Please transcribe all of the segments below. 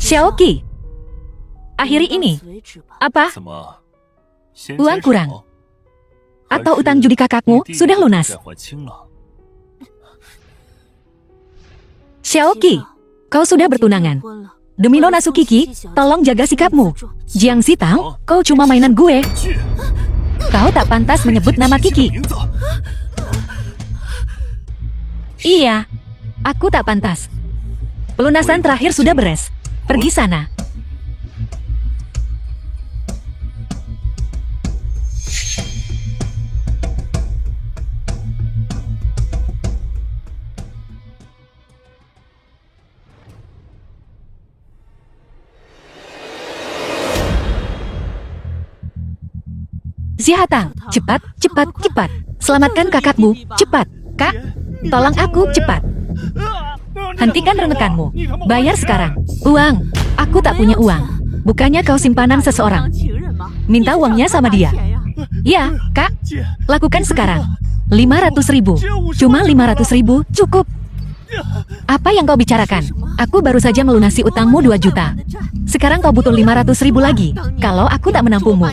Xiaoqi, akhiri ini. Apa? Uang kurang? Atau utang judi kakakmu sudah lunas? Xiaoqi, kau sudah bertunangan. Demi Nona Sukiki, tolong jaga sikapmu. Jiang Sitang, kau cuma mainan gue. Kau tak pantas menyebut nama Kiki. Iya, aku tak pantas. Pelunasan terakhir sudah beres. Pergi sana. Xiaotang, cepat, cepat, cepat. Selamatkan kakakmu, cepat. Kak, tolong aku, cepat. Hentikan rengekanmu. Bayar sekarang. Uang. Aku tak punya uang. Bukannya kau simpanan seseorang. Minta uangnya sama dia. Ya, Kak. Lakukan sekarang. 500.000. Cuma 500.000, cukup. Apa yang kau bicarakan? Aku baru saja melunasi utangmu 2 juta. Sekarang kau butuh 500.000 lagi. Kalau aku tak menampungmu.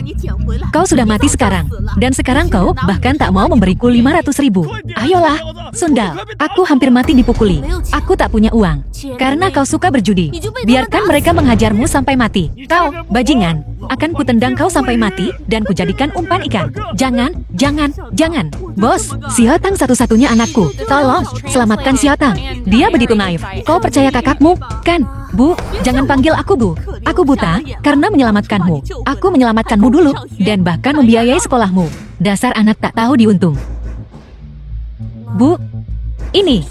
Kau sudah mati sekarang. Dan sekarang kau bahkan tak mau memberiku 500.000. Ayolah, Sundal. Aku hampir mati dipukuli. Aku tak punya uang. Karena kau suka berjudi. Biarkan mereka menghajarmu sampai mati. Kau, bajingan. Akan kutendang kau sampai mati dan kujadikan umpan ikan. Jangan, jangan, jangan. Bos, Xiaotang satu-satunya anakku. Tolong, selamatkan Xiaotang. Dia begitu naif. Kau percaya kakakmu, kan? Bu, jangan panggil aku Bu. Aku buta karena menyelamatkanmu. Aku menyelamatkanmu dulu dan bahkan membiayai sekolahmu. Dasar anak tak tahu diuntung. Bu, ini.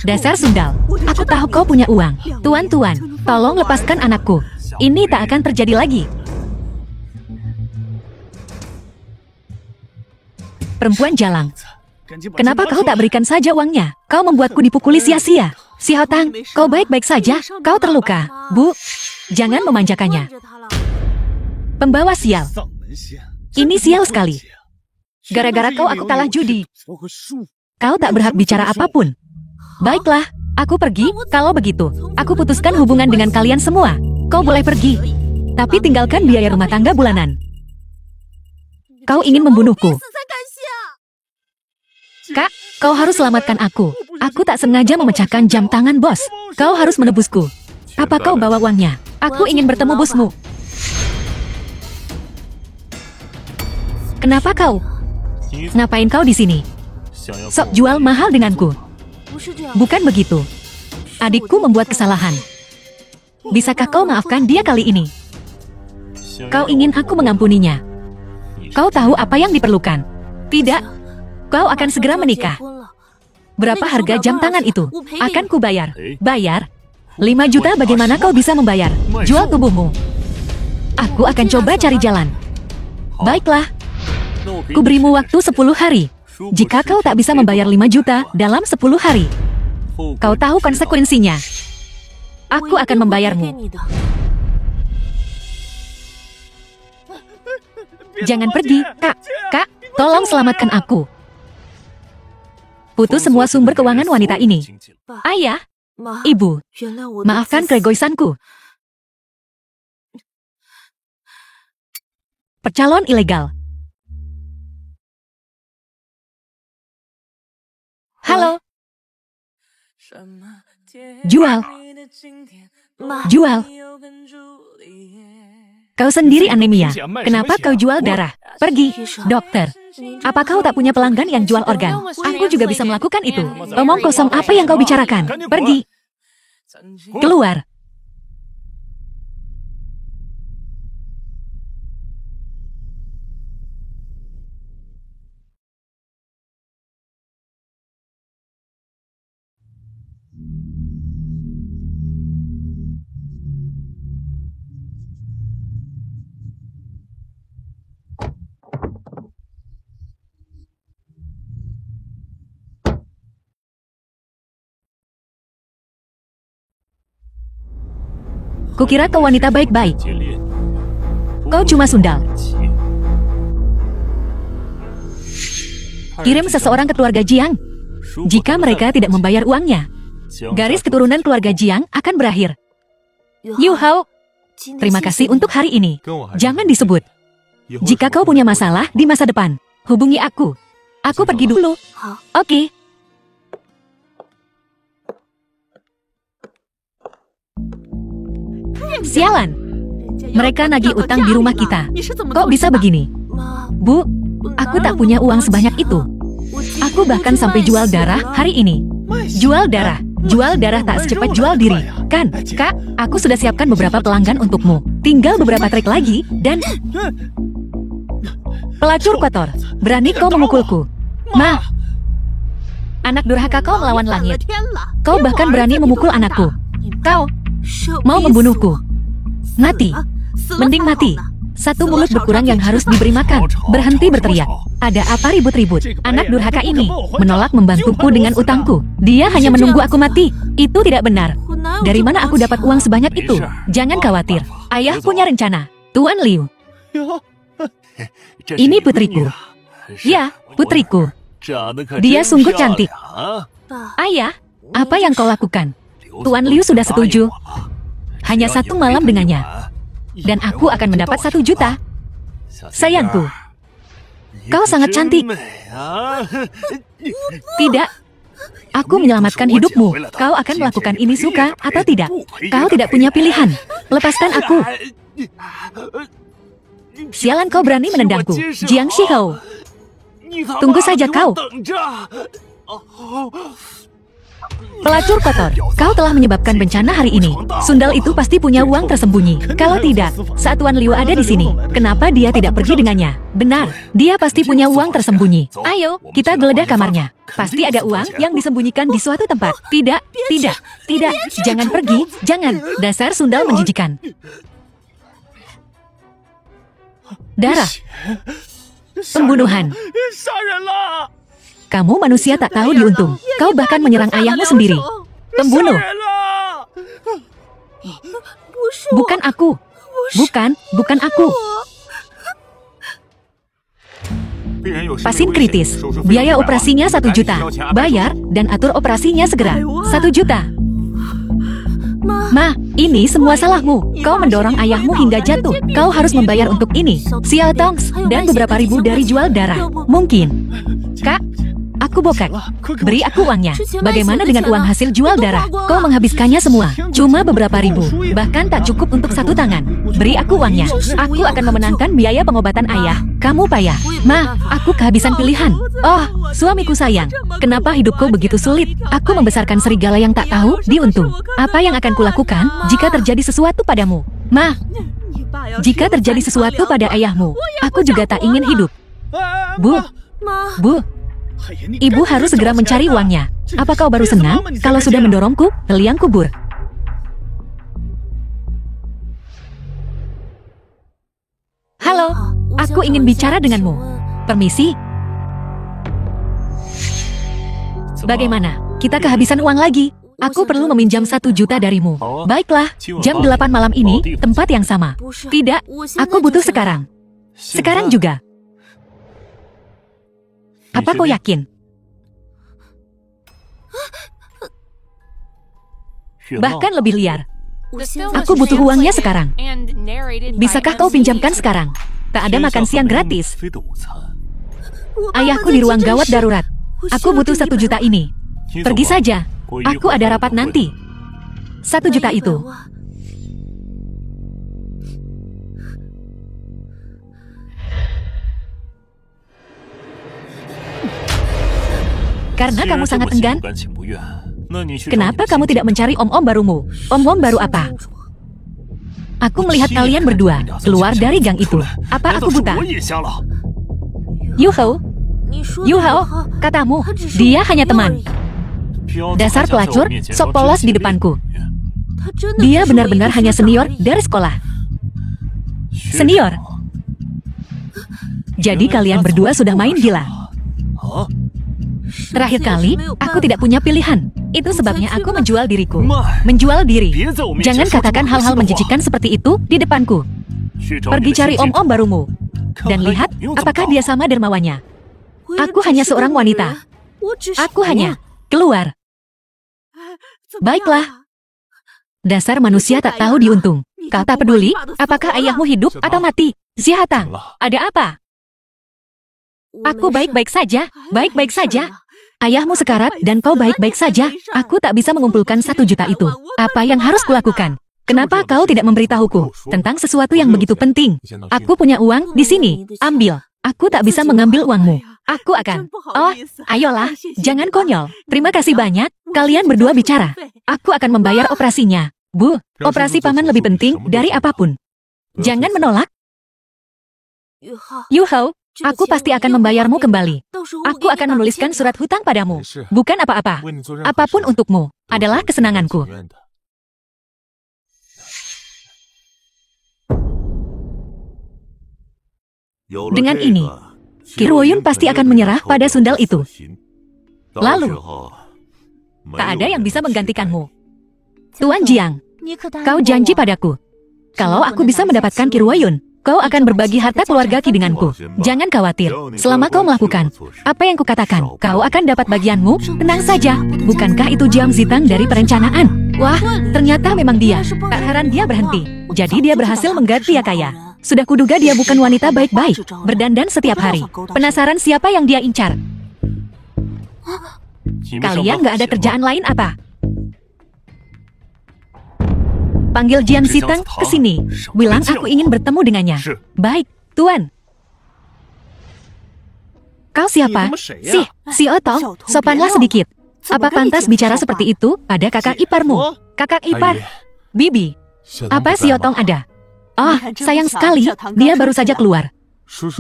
Dasar Sundal. Aku tahu kau punya uang. Tuan-tuan, tolong lepaskan anakku. Ini tak akan terjadi lagi. Perempuan jalang. Kenapa kau tak berikan saja uangnya? Kau membuatku dipukuli sia-sia. Xiaotang, kau baik-baik saja? Kau terluka. Bu, jangan memanjakannya. Pembawa sial. Ini sial sekali. Gara-gara kau aku kalah judi. Kau tak berhak bicara apapun. Baiklah, aku pergi. Kalau begitu, aku putuskan hubungan dengan kalian semua. Kau boleh pergi. Tapi tinggalkan biaya rumah tangga bulanan. Kau ingin membunuhku. Kak, kau harus selamatkan aku. Aku tak sengaja memecahkan jam tangan bos. Kau harus menebusku. Apa kau bawa uangnya? Aku ingin bertemu bosmu. Kenapa kau? Ngapain kau di sini? Sok jual mahal denganku. Bukan begitu. Adikku membuat kesalahan. Bisakah kau maafkan dia kali ini? Kau ingin aku mengampuninya. Kau tahu apa yang diperlukan? Tidak. Kau akan segera menikah. Berapa harga jam tangan itu? Akan kubayar. Bayar? 5 juta bagaimana kau bisa membayar? Jual tubuhmu. Aku akan coba cari jalan. Baiklah. Kuberimu waktu 10 hari. Jika kau tak bisa membayar 5 juta dalam 10 hari, kau tahu konsekuensinya. Aku akan membayarmu. Jangan pergi, Kak. Kak, tolong selamatkan aku. Putus semua sumber keuangan wanita ini. Ayah, Ibu, maafkan keegoisanku. Percalon ilegal. Halo. Jual. Jual. Kau sendiri anemia. Kenapa kau jual darah? Pergi, dokter. Apa kau tak punya pelanggan yang jual organ? Aku juga bisa melakukan itu. Omong kosong apa yang kau bicarakan? Pergi. Keluar. Kukira kau wanita baik-baik. Kau cuma sundal. Kirim seseorang ke keluarga Jiang. Jika mereka tidak membayar uangnya, garis keturunan keluarga Jiang akan berakhir. Yu Hao, terima kasih untuk hari ini. Jangan disebut. Jika kau punya masalah di masa depan, hubungi aku. Aku pergi dulu. Oke. Sialan. Mereka nagih utang di rumah kita. Kok bisa begini? Bu, aku tak punya uang sebanyak itu. Aku bahkan sampai jual darah hari ini. Jual darah. Jual darah tak secepat jual diri. Kan, Kak, aku sudah siapkan beberapa pelanggan untukmu. Tinggal beberapa trik lagi, dan... Pelacur kotor, berani kau memukulku. Ma, anak durhaka kau melawan langit. Kau bahkan berani memukul anakku. Kau mau membunuhku. Mati. Mending mati. Satu mulut berkurang yang harus diberi makan. Berhenti berteriak. Ada apa ribut-ribut? Anak durhaka ini menolak membantuku dengan utangku. Dia hanya menunggu aku mati. Itu tidak benar. Dari mana aku dapat uang sebanyak itu? Jangan khawatir. Ayah punya rencana. Tuan Liu. Ini putriku. Ya, putriku. Dia sungguh cantik. Ayah, apa yang kau lakukan? Tuan Liu sudah setuju. Hanya satu malam dengannya. Dan aku akan mendapat 1 juta. Sayangku, kau sangat cantik. Tidak. Aku menyelamatkan hidupmu. Kau akan melakukan ini suka atau tidak. Kau tidak punya pilihan. Lepaskan aku. Sialan kau berani menendangku. Jiang Shihou. Tunggu saja kau. Pelacur kotor, kau telah menyebabkan bencana hari ini. Sundal itu pasti punya uang tersembunyi. Kalau tidak, saat Tuan Liu ada di sini, kenapa dia tidak pergi dengannya? Benar, dia pasti punya uang tersembunyi. Ayo, kita geledah kamarnya. Pasti ada uang yang disembunyikan di suatu tempat. Tidak, tidak, tidak. Jangan pergi, jangan. Dasar sundal menjijikan. Darah. Pembunuhan. Kamu manusia tak tahu diuntung. Kau bahkan menyerang ayahmu sendiri. Pembunuh. Bukan aku. Bukan aku. Pasien kritis. Biaya operasinya 1 juta. Bayar dan atur operasinya segera. 1 juta. Ma, ini semua salahmu. Kau mendorong ayahmu hingga jatuh. Kau harus membayar untuk ini. Xiao Tongs dan beberapa ribu dari jual darah. Mungkin. Kak, aku bokak. Beri aku uangnya. Bagaimana dengan uang hasil jual darah? Kau menghabiskannya semua. Cuma beberapa ribu. Bahkan tak cukup untuk 1 tangan. Beri aku uangnya. Aku akan memenangkan biaya pengobatan ayah. Kamu payah. Ma, aku kehabisan pilihan. Oh, suamiku sayang. Kenapa hidupku begitu sulit? Aku membesarkan serigala yang tak tahu diuntung. Apa yang akan kulakukan jika terjadi sesuatu padamu? Ma, jika terjadi sesuatu pada ayahmu, aku juga tak ingin hidup. Bu, Ibu harus segera mencari uangnya. Apa kau baru senang kalau sudah mendorongku ke liang kubur? Halo, aku ingin bicara denganmu. Permisi. Bagaimana? Kita kehabisan uang lagi. Aku perlu meminjam 1 juta darimu. Baiklah, jam 8 malam ini, tempat yang sama. Tidak, aku butuh sekarang. Sekarang juga. Apa kau yakin? Bahkan lebih liar. Aku butuh uangnya sekarang. Bisakah kau pinjamkan sekarang? Tak ada makan siang gratis. Ayahku di ruang gawat darurat. Aku butuh 1 juta ini. Pergi saja. Aku ada rapat nanti. 1 juta itu. Karena kamu sangat enggan, kenapa kamu tidak mencari om-om barumu? Om-om baru apa? Aku melihat kalian berdua keluar dari gang itu. Apa aku buta? Yu Hao, katamu, dia hanya teman. Dasar pelacur, sok polos di depanku. Dia benar-benar hanya senior dari sekolah. Senior? Jadi kalian berdua sudah main gila. Terakhir kali, aku tidak punya pilihan. Itu sebabnya aku menjual diriku. Menjual diri. Jangan katakan hal-hal menjijikan seperti itu di depanku. Pergi cari om-om barumu. Dan lihat, apakah dia sama dermawannya. Aku hanya seorang wanita. Aku hanya keluar. Baiklah. Dasar manusia tak tahu diuntung. Kau tak peduli apakah ayahmu hidup atau mati. Zihatang, ada apa? Aku baik-baik saja, baik-baik saja. Ayahmu sekarat dan kau baik-baik saja. Aku tak bisa mengumpulkan 1 juta itu. Apa yang harus kulakukan? Kenapa kau tidak memberitahuku tentang sesuatu yang begitu penting? Aku punya uang di sini. Ambil. Aku tak bisa mengambil uangmu. Aku akan. Oh, ayolah, jangan konyol. Terima kasih banyak. Kalian berdua bicara. Aku akan membayar operasinya. Bu, operasi paman lebih penting dari apapun. Jangan menolak. Yuhao, aku pasti akan membayarmu kembali. Aku akan menuliskan surat hutang padamu. Bukan apa-apa. Apapun untukmu adalah kesenanganku. Dengan ini, Qi Ruoyun pasti akan menyerah pada sundal itu. Lalu, tak ada yang bisa menggantikanmu. Tuan Jiang, kau janji padaku, kalau aku bisa mendapatkan Qi Ruoyun, kau akan berbagi harta keluarga Qi denganku. Jangan khawatir, selama kau melakukan apa yang kukatakan, kau akan dapat bagianmu. Tenang saja, bukankah itu Jiang Zitang dari perencanaan? Wah, ternyata memang dia. Tak heran dia berhenti. Jadi dia berhasil mengganti dia kaya. Sudah kuduga dia bukan wanita baik-baik, berdandan setiap hari. Penasaran siapa yang dia incar? Kalian gak ada kerjaan lain apa? Panggil Jiang Zitang ke sini. Bilang aku ingin bertemu dengannya. Baik, Tuan. Kau siapa? Si Otong, sopanlah sedikit. Apa pantas bicara seperti itu pada kakak iparmu? Kakak ipar? Bibi, apa si Otong ada? Oh, sayang sekali, dia baru saja keluar.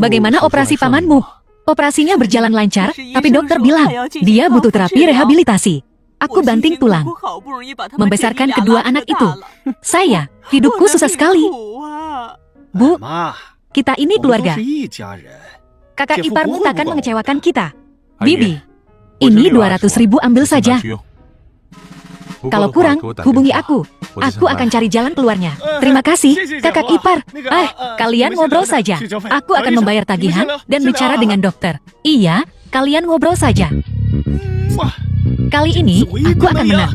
Bagaimana operasi pamanmu? Operasinya berjalan lancar, tapi dokter bilang, dia butuh terapi rehabilitasi. Aku banting tulang. Membesarkan kedua anak itu. Saya, hidupku susah sekali. Bu, kita ini keluarga. Kakak iparmu takkan mengecewakan kita. Bibi, ini 200.000 ambil saja. Kalau kurang, hubungi aku. Aku akan cari jalan keluarnya. Terima kasih, kakak ipar. Kalian ngobrol saja. Aku akan membayar tagihan dan bicara dengan dokter. Iya, kalian ngobrol saja. Kali ini, aku akan menang.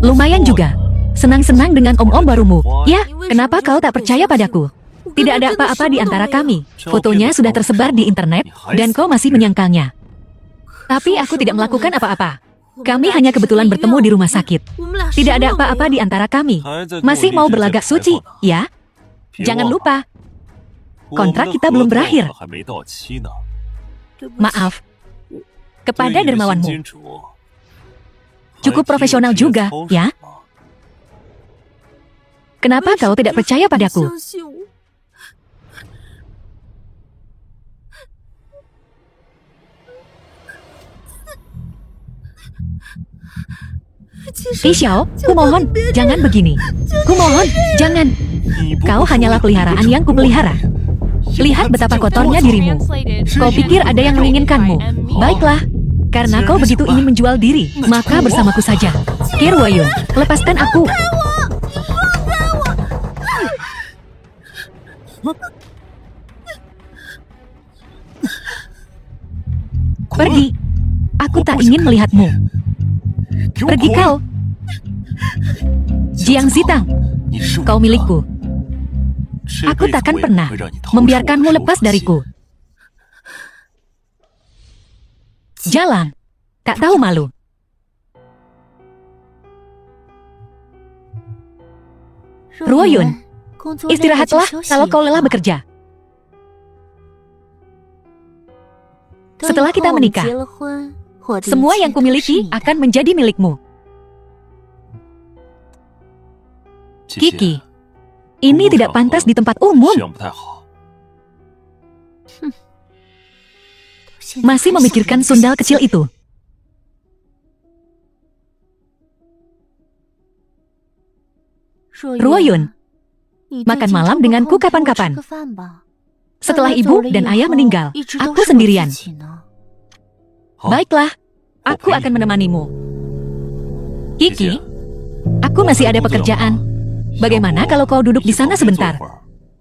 Lumayan juga. Senang-senang dengan om-om barumu. Ya, kenapa kau tak percaya padaku? Tidak ada apa-apa di antara kami. Fotonya sudah tersebar di internet, dan kau masih menyangkalnya. Tapi aku tidak melakukan apa-apa. Kami hanya kebetulan bertemu di rumah sakit. Tidak ada apa-apa di antara kami. Masih mau berlagak suci, ya? Jangan lupa, kontrak kita belum berakhir. Maaf, kepada dermawanmu. Cukup profesional juga, ya? Kenapa kau tidak percaya padaku? Xiao, kumohon, jangan begini. Kumohon, jangan. Kau hanyalah peliharaan yang kupelihara. Lihat betapa kotornya dirimu. Kau pikir ada yang menginginkanmu. Baiklah, karena kau begitu ingin menjual diri, maka bersamaku saja. Qi Ruoyun, lepaskan aku. Pergi. Aku tak ingin melihatmu. Pergi kau. Jiang Zitang, kau milikku. Aku takkan pernah membiarkanmu lepas dariku. Jalan, tak tahu malu. Ruoyun, istirahatlah kalau kau lelah bekerja. Setelah kita menikah, semua yang kumiliki akan menjadi milikmu. Kiki, ini tidak pantas di tempat umum. Masih memikirkan sundal kecil itu. Ruoyun, makan malam denganku kapan-kapan. Setelah ibu dan ayah meninggal, aku sendirian. Baiklah, aku akan menemanimu. Kiki, aku masih ada pekerjaan. Bagaimana kalau kau duduk di sana sebentar?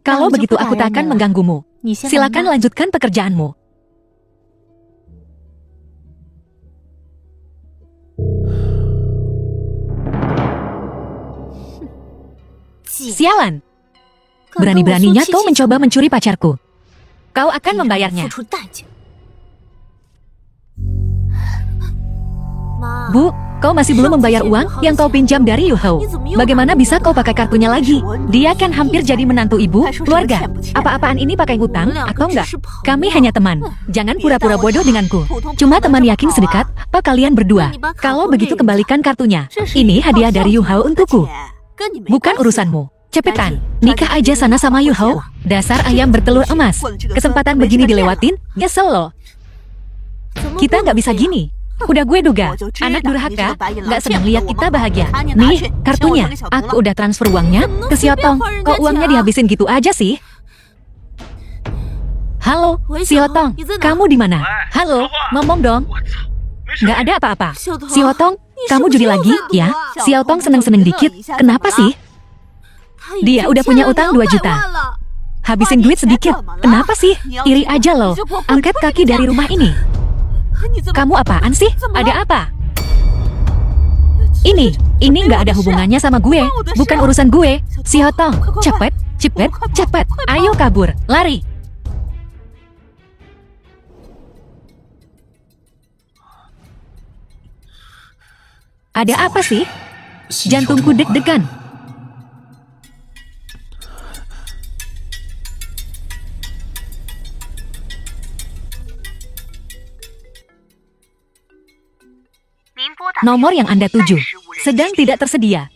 Kalau begitu aku tak akan mengganggumu. Silakan lanjutkan pekerjaanmu. Sialan. Berani-beraninya kau mencoba mencuri pacarku. Kau akan membayarnya. Bu, kau masih belum membayar uang yang kau pinjam dari Yu Hao. Bagaimana bisa kau pakai kartunya lagi? Dia kan hampir jadi menantu ibu, keluarga. Apa-apaan ini pakai hutang atau enggak? Kami hanya teman. Jangan pura-pura bodoh denganku. Cuma teman yakin sedekat, apa kalian berdua? Kalau begitu kembalikan kartunya. Ini hadiah dari Yu Hao untukku. Bukan urusanmu. Cepetan, nikah aja sana sama Yu Hao. Dasar ayam bertelur emas. Kesempatan begini dilewatin, nyesel loh. Kita nggak bisa gini. Udah gue duga, anak durhaka nggak senang lihat kita bahagia. Nih, kartunya. Aku udah transfer uangnya ke Xiaotong. Kok uangnya dihabisin gitu aja sih? Halo, Xiaotong, kamu di mana? Halo, ngomong dong. Nggak ada apa-apa. Xiaotong, kamu judi lagi, ya? Xiaotong seneng-seneng dikit. Kenapa sih? Dia udah punya utang 2 juta. Habisin duit sedikit. Kenapa sih? Iri aja loh. Angkat kaki dari rumah ini. Kamu apaan sih? Ada apa? Ini nggak ada hubungannya sama gue. Bukan urusan gue. Xiaotong, cepet. Ayo kabur, lari. Ada apa sih? Jantungku deg-degan. Nomor yang Anda tuju sedang tidak tersedia.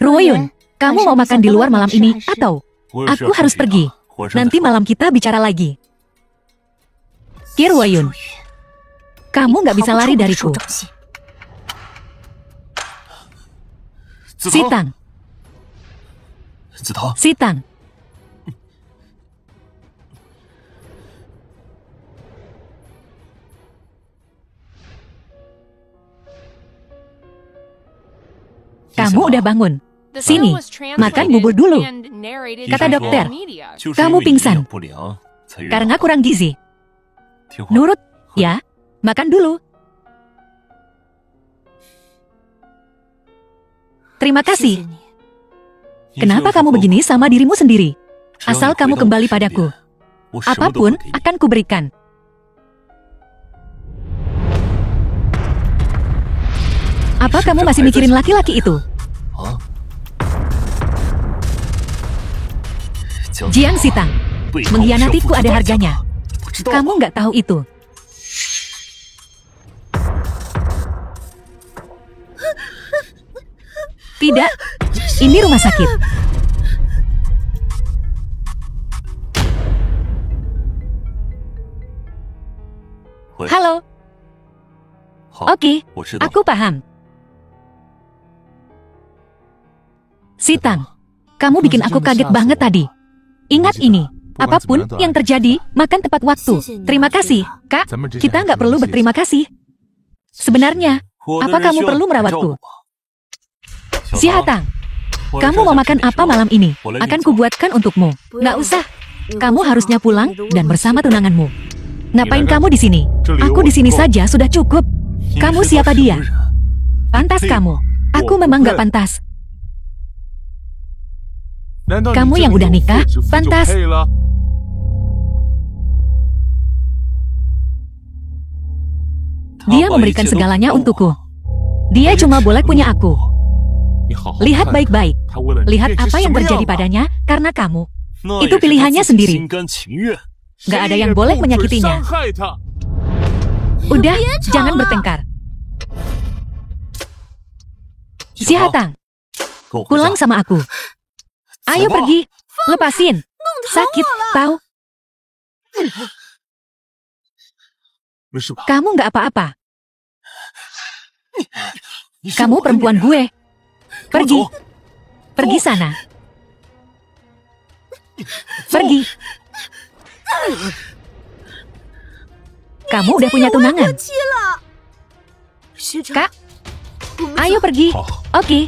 Ruoyun, kamu mau makan di luar malam ini atau? Aku harus pergi. Nanti malam kita bicara lagi. Ruoyun, kamu nggak bisa lari dariku. Sitang. Kamu udah bangun. Sini, makan bubur dulu. Kata dokter, kamu pingsan karena kurang gizi. Nurut, ya. Makan dulu. Terima kasih. Kenapa kamu begini sama dirimu sendiri? Asal kamu kembali padaku, apapun akan kuberikan. Apa kamu masih mikirin laki-laki itu? Jiang Sitang, mengkhianatiku ada harganya. Kamu nggak tahu itu. Tidak, ini rumah sakit. Halo. Oke, aku paham. Sitang, kamu bikin aku kaget banget tadi. Ingat ini, apapun yang terjadi, makan tepat waktu. Terima kasih, Kak. Kita nggak perlu berterima kasih. Sebenarnya, apa kamu perlu merawatku? Sihatang, kamu mau makan apa malam ini? Akan kubuatkan untukmu. Nggak usah. Kamu harusnya pulang dan bersama tunanganmu. Ngapain kamu di sini? Aku di sini saja sudah cukup. Kamu siapa dia? Pantas kamu. Aku memang nggak pantas. Kamu yang udah nikah, pantas. Dia memberikan segalanya untukku. Dia cuma boleh punya aku. Lihat baik-baik. Lihat apa yang terjadi padanya karena kamu. Itu pilihannya sendiri. Gak ada yang boleh menyakitinya. Udah, jangan bertengkar. Sihatang, pulang sama aku. Ayo pergi, lepasin. Sakit, tahu? Kamu nggak apa-apa. Kamu perempuan gue. Pergi. Pergi sana. Pergi. Kamu udah punya tunangan. Kak, ayo pergi. Oke.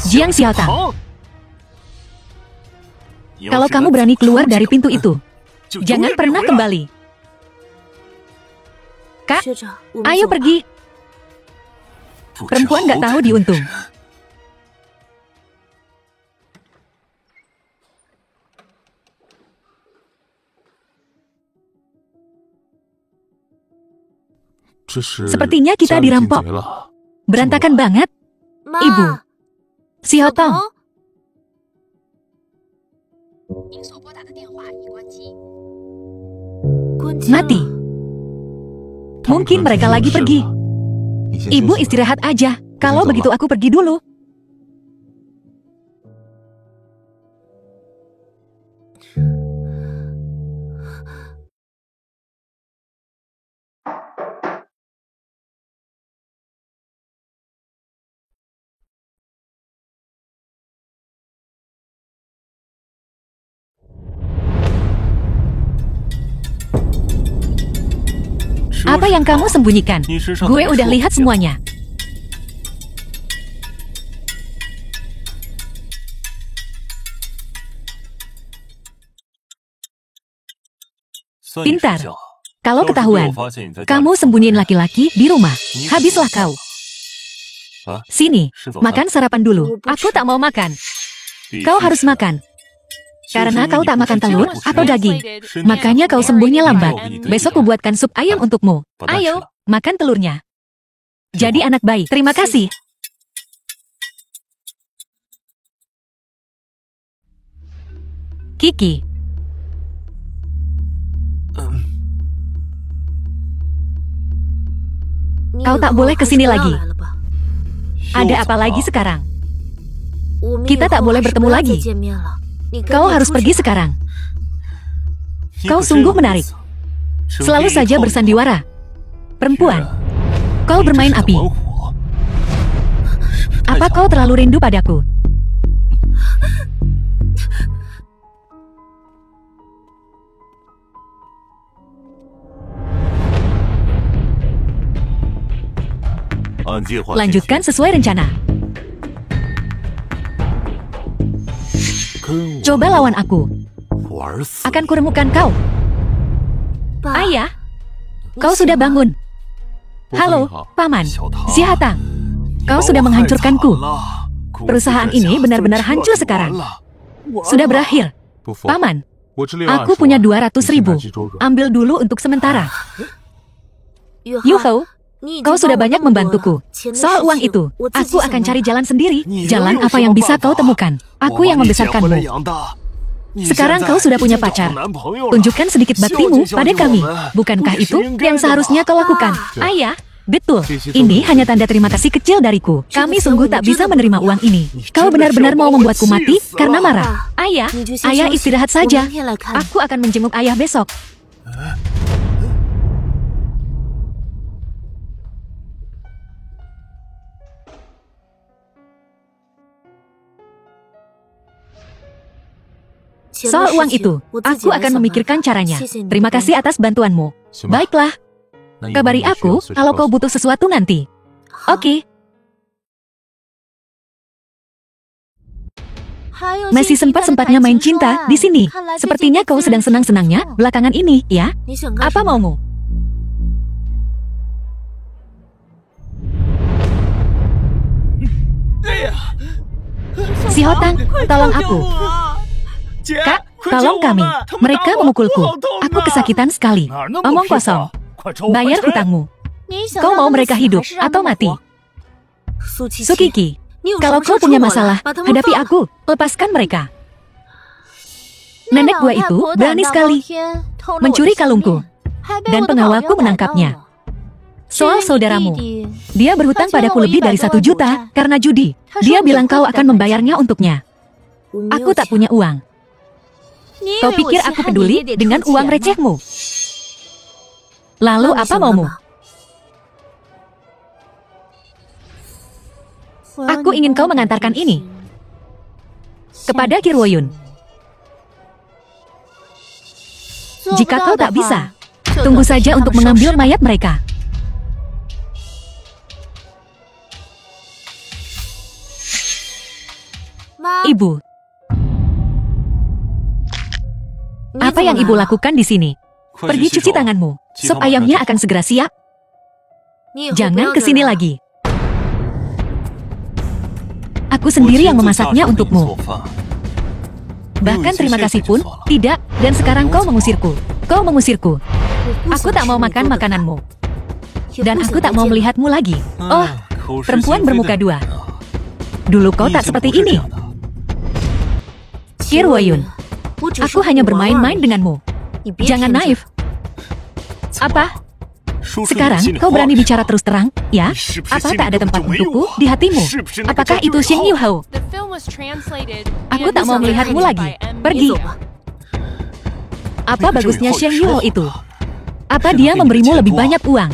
Jiang Xiaotang, kalau kamu berani keluar dari pintu itu, jangan pernah kembali. Kak, ayo pergi. Perempuan nggak tahu diuntung. Sepertinya kita dirampok. Berantakan banget. Ibu. Si Hotong. Mati. Mungkin mereka lagi pergi. Ibu istirahat aja. Kalau begitu aku pergi dulu. Apa yang kamu sembunyikan? Gue udah lihat semuanya. Pintar. Kalau ketahuan, kamu sembunyiin laki-laki di rumah. Habislah kau. Sini, makan sarapan dulu. Aku tak mau makan. Kau harus makan. Karena kau tak makan telur atau daging. Makanya kau sembuhnya lambat. Besok kubuatkan sup ayam untukmu. Ayo, makan telurnya. Jadi anak baik. Terima kasih. Kiki. Kau tak boleh kesini lagi. Ada apa lagi sekarang? Kita tak boleh bertemu lagi. Kau harus pergi sekarang. Kau sungguh menarik. Selalu saja bersandiwara. Perempuan, kau bermain api. Apa kau terlalu rindu padaku? Lanjutkan sesuai rencana. Coba lawan aku. Akan kuremukkan kau. Ayah, kau sudah bangun. Halo, Paman. Si Hatang, kau sudah menghancurkanku. Perusahaan ini benar-benar hancur sekarang. Sudah berakhir. Paman, aku punya 200.000. Ambil dulu untuk sementara. Yuho, kau sudah banyak membantuku. Soal uang itu, aku akan cari jalan sendiri. Jalan apa yang bisa kau temukan. Aku yang membesarkanmu. Sekarang kau sudah punya pacar. Tunjukkan sedikit baktimu pada kami. Bukankah itu yang seharusnya kau lakukan? Ayah, betul. Ini hanya tanda terima kasih kecil dariku. Kami sungguh tak bisa menerima uang ini. Kau benar-benar mau membuatku mati karena marah. Ayah, ayah istirahat saja. Aku akan menjenguk ayah besok. Soal uang itu, aku akan memikirkan caranya. Terima kasih atas bantuanmu. Baiklah. Kabari aku kalau kau butuh sesuatu nanti. Oke. Masih sempat-sempatnya main cinta di sini. Sepertinya kau sedang senang-senangnya belakangan ini, ya? Apa maumu? Si Hotang, tolong aku. Kak, tolong kami. Mereka memukulku. Aku kesakitan sekali. Omong kosong. Bayar hutangmu. Kau mau mereka hidup atau mati? Sukiki, kalau kau punya masalah, hadapi aku. Lepaskan mereka. Nenek gua itu berani sekali. Mencuri kalungku. Dan pengawalku menangkapnya. Soal saudaramu, dia berhutang padaku lebih dari 1 juta karena judi. Dia bilang kau akan membayarnya untuknya. Aku tak punya uang. Kau pikir aku peduli dengan uang recehmu? Lalu apa maumu? Aku ingin kau mengantarkan ini kepada Kirwoyun. Jika kau tak bisa, tunggu saja untuk mengambil mayat mereka. Ibu, apa yang ibu lakukan di sini? Pergi cuci tanganmu. Sop ayamnya akan segera siap. Jangan kesini lagi. Aku sendiri yang memasaknya untukmu. Bahkan terima kasih pun, tidak, dan sekarang kau mengusirku. Kau mengusirku. Aku tak mau makan makananmu. Dan aku tak mau melihatmu lagi. Oh, perempuan bermuka dua. Dulu kau tak seperti ini. Kirwoyun, aku hanya bermain-main denganmu. Jangan naif. Apa? Sekarang kau berani bicara terus terang, ya? Apa tak ada tempat untukku di hatimu? Apakah itu Xing Yuhou? Aku tak mau melihatmu lagi. Pergi. Apa bagusnya Xing Yuhou itu? Apa dia memberimu lebih banyak uang?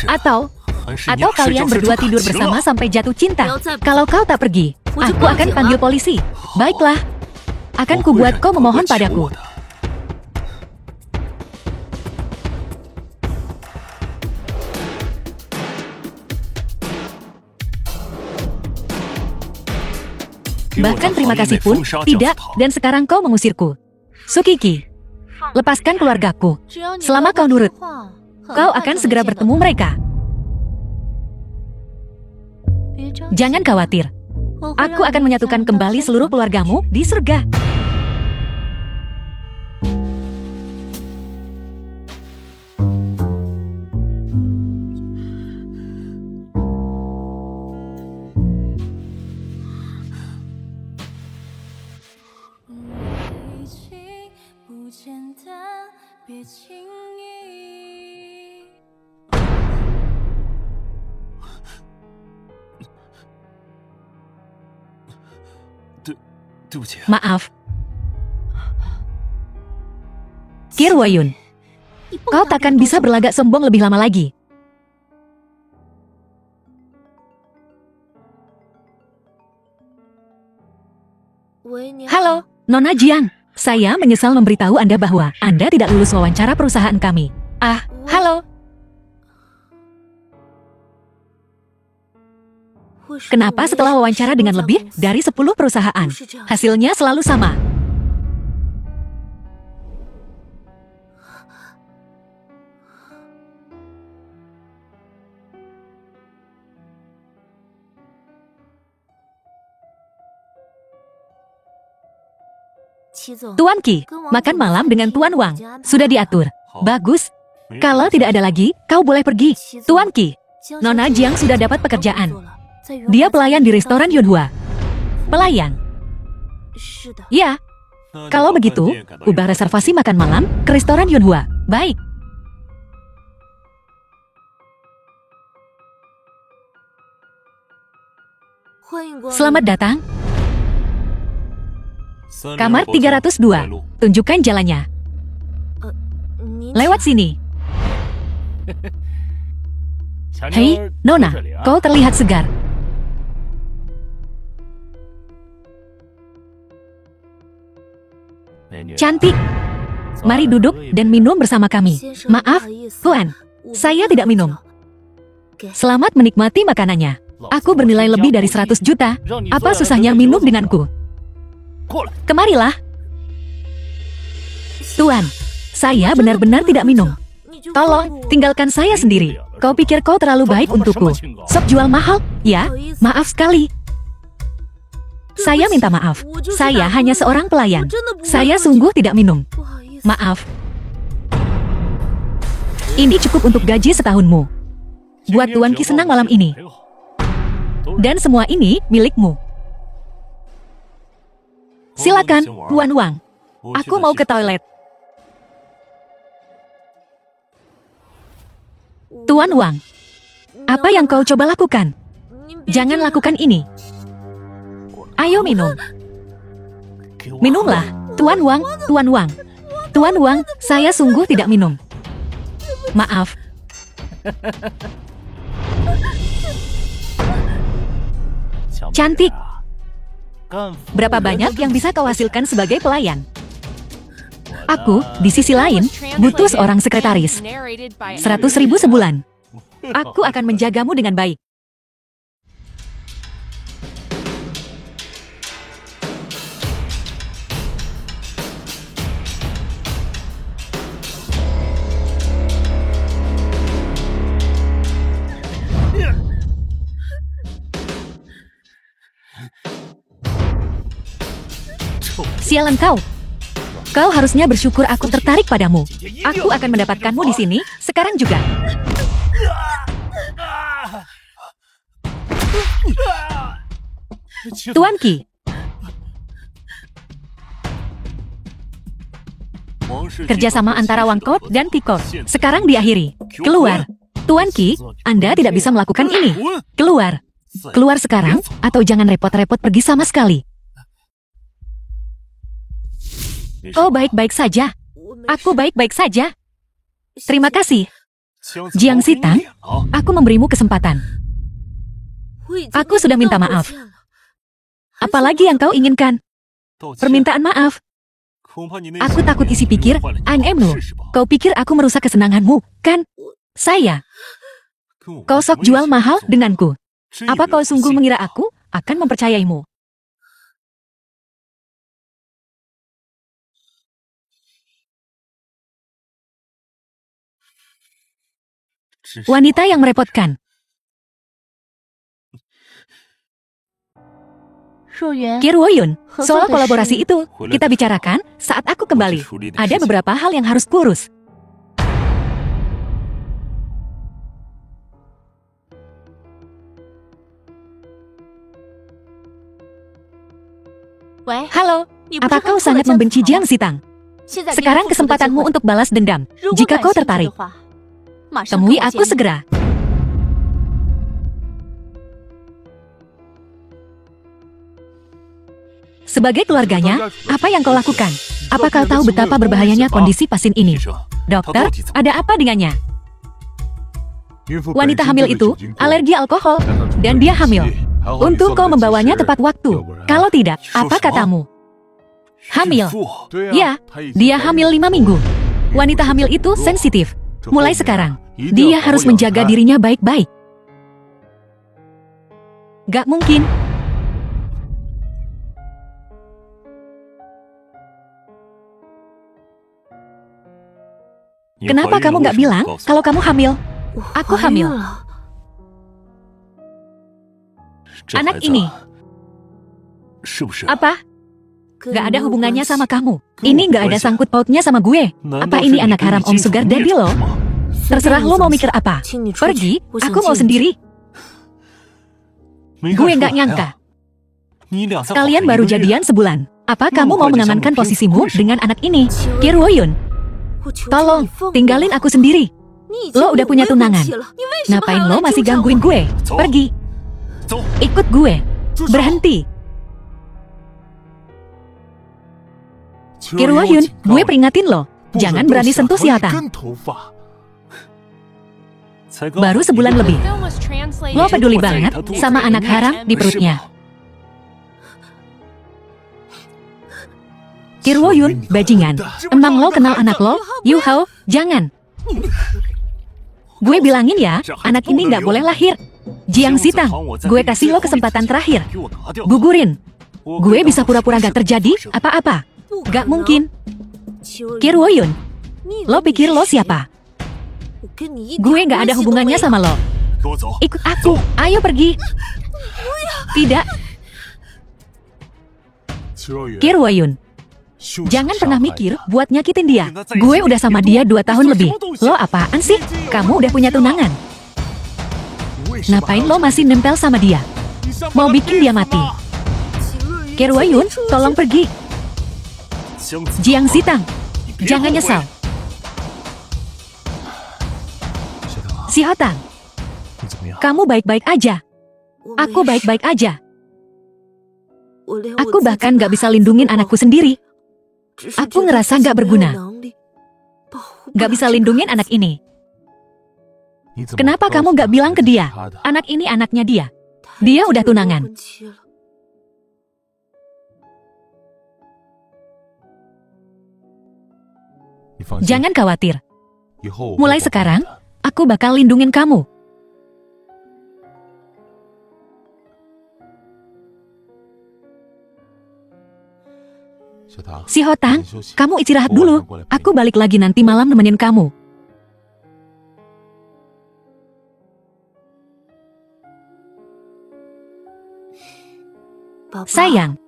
Atau kalian berdua tidur bersama sampai jatuh cinta? Kalau kau tak pergi, aku akan panggil polisi. Baiklah. Akan kubuat kau memohon padaku. Bahkan terima kasih pun, tidak, dan sekarang kau mengusirku. Sukiki, lepaskan keluargaku. Selama kau nurut, kau akan segera bertemu mereka. Jangan khawatir, aku akan menyatukan kembali seluruh keluargamu di surga. Maaf. Kirwoyun, kau takkan bisa berlagak sombong lebih lama lagi. Halo, Nona Jiang. Saya menyesal memberitahu Anda bahwa Anda tidak lulus wawancara perusahaan kami. Halo. Kenapa setelah wawancara dengan lebih dari 10 perusahaan, hasilnya selalu sama? Tuan Qi, makan malam dengan Tuan Wang. Sudah diatur. Bagus. Kalau tidak ada lagi, kau boleh pergi. Tuan Qi, Nona Jiang sudah dapat pekerjaan. Dia pelayan di restoran Yunhua. Pelayan? Ya. Kalau begitu, ubah reservasi makan malam ke restoran Yunhua. Baik. Selamat datang. Kamar 302. Tunjukkan jalannya. Lewat sini. Hei, Nona, kau terlihat segar. Cantik. Mari duduk dan minum bersama kami. Maaf, Tuan, saya tidak minum. Selamat menikmati makanannya. Aku bernilai lebih dari 100 juta. Apa susahnya minum denganku? Kemarilah. Tuan, saya benar-benar tidak minum. Tolong, tinggalkan saya sendiri. Kau pikir kau terlalu baik untukku? Sok jual mahal? Ya, maaf sekali. Saya minta maaf. Saya hanya seorang pelayan. Saya sungguh tidak minum. Maaf. Ini cukup untuk gaji setahunmu. Buat Tuan Qi senang malam ini. Dan semua ini milikmu. Silakan, Tuan Wang. Aku mau ke toilet. Tuan Wang, apa yang kau coba lakukan? Jangan lakukan ini. Ayo minum. Minumlah, Tuan Wang, Tuan Wang. Tuan Wang, saya sungguh tidak minum. Maaf. Cantik. Berapa banyak yang bisa kau hasilkan sebagai pelayan? Aku, di sisi lain, butuh seorang sekretaris. 100.000 sebulan. Aku akan menjagamu dengan baik. Sialan kau. Kau harusnya bersyukur aku tertarik padamu. Aku akan mendapatkanmu di sini, sekarang juga. Tuan Qi. Kerjasama antara Wang Koude dan Picot sekarang diakhiri. Keluar. Tuan Qi, Anda tidak bisa melakukan ini. Keluar. Keluar sekarang, atau jangan repot-repot pergi sama sekali. Oh, baik-baik saja. Aku baik-baik saja. Terima kasih. Jiang Sitang, aku memberimu kesempatan. Aku sudah minta maaf. Apalagi yang kau inginkan? Permintaan maaf. Aku takut isi pikir, Angemnu. Kau pikir aku merusak kesenanganmu, kan? Saya. Kau sok jual mahal denganku. Apa kau sungguh mengira aku akan mempercayaimu? Wanita yang merepotkan. Qi Ruoyun, soal kolaborasi itu, kita bicarakan saat aku kembali. Ada beberapa hal yang harus kurus. Halo, apa kau sangat membenci Jiang Sitang? Sekarang kesempatanmu untuk balas dendam. Jika kau tertarik, temui aku segera. Sebagai keluarganya, apa yang kau lakukan? Apa kau tahu betapa berbahayanya kondisi pasien ini? Dokter, ada apa dengannya? Wanita hamil itu alergi alkohol, dan dia hamil. Untung kau membawanya tepat waktu. Kalau tidak, apa katamu? Hamil. Ya, dia hamil 5 minggu. Wanita hamil itu sensitif. Mulai sekarang, dia harus menjaga dirinya baik-baik. Gak mungkin. Kenapa kamu gak bilang kalau kamu hamil? Aku hamil. Anak ini. Apa? Gak ada hubungannya sama kamu. Ini gak ada sangkut pautnya sama gue. Apa ini anak haram Om Sugar Daddy lo? Terserah lo mau mikir apa. Pergi, aku mau sendiri. Gue gak nyangka. Kalian baru jadian sebulan. Apa kamu mau mengamankan posisimu dengan anak ini? Qi Ruoyun, tolong, tinggalin aku sendiri. Lo udah punya tunangan. Ngapain lo masih gangguin gue? Pergi. Ikut gue. Berhenti. Qi Ruoyun, gue peringatin lo. Jangan berani sentuh Xiaotang. Baru sebulan lebih. Lo peduli banget sama anak haram di perutnya. Qi Ruoyun, bajingan. Emang lo kenal anak lo? Yu Hao, jangan. Gue bilangin ya, anak ini gak boleh lahir. Jiang Sitang, gue kasih lo kesempatan terakhir. Gugurin. Gue bisa pura-pura gak terjadi apa-apa. Gak mungkin. Qi Ruoyun, lo pikir lo siapa? Gue gak ada hubungannya sama lo. Ikut aku, ayo pergi. Tidak. Qi Ruoyun, jangan pernah mikir buat nyakitin dia. Gue udah sama dia 2 tahun lebih. Lo apaan sih? Kamu udah punya tunangan. Ngapain lo masih nempel sama dia? Mau bikin dia mati. Qi Ruoyun, tolong pergi. Jiang Sitang, jangan nyesal. Xiaotang, kamu baik-baik aja. Aku baik-baik aja. Aku bahkan gak bisa lindungin anakku sendiri. Aku ngerasa gak berguna. Gak bisa lindungin anak ini. Kenapa kamu gak bilang ke dia? Anak ini anaknya dia. Dia udah tunangan. Jangan khawatir. Mulai sekarang, aku bakal lindungin kamu. Xiaotang, kamu istirahat dulu. Aku balik lagi nanti malam nemenin kamu. Sayang,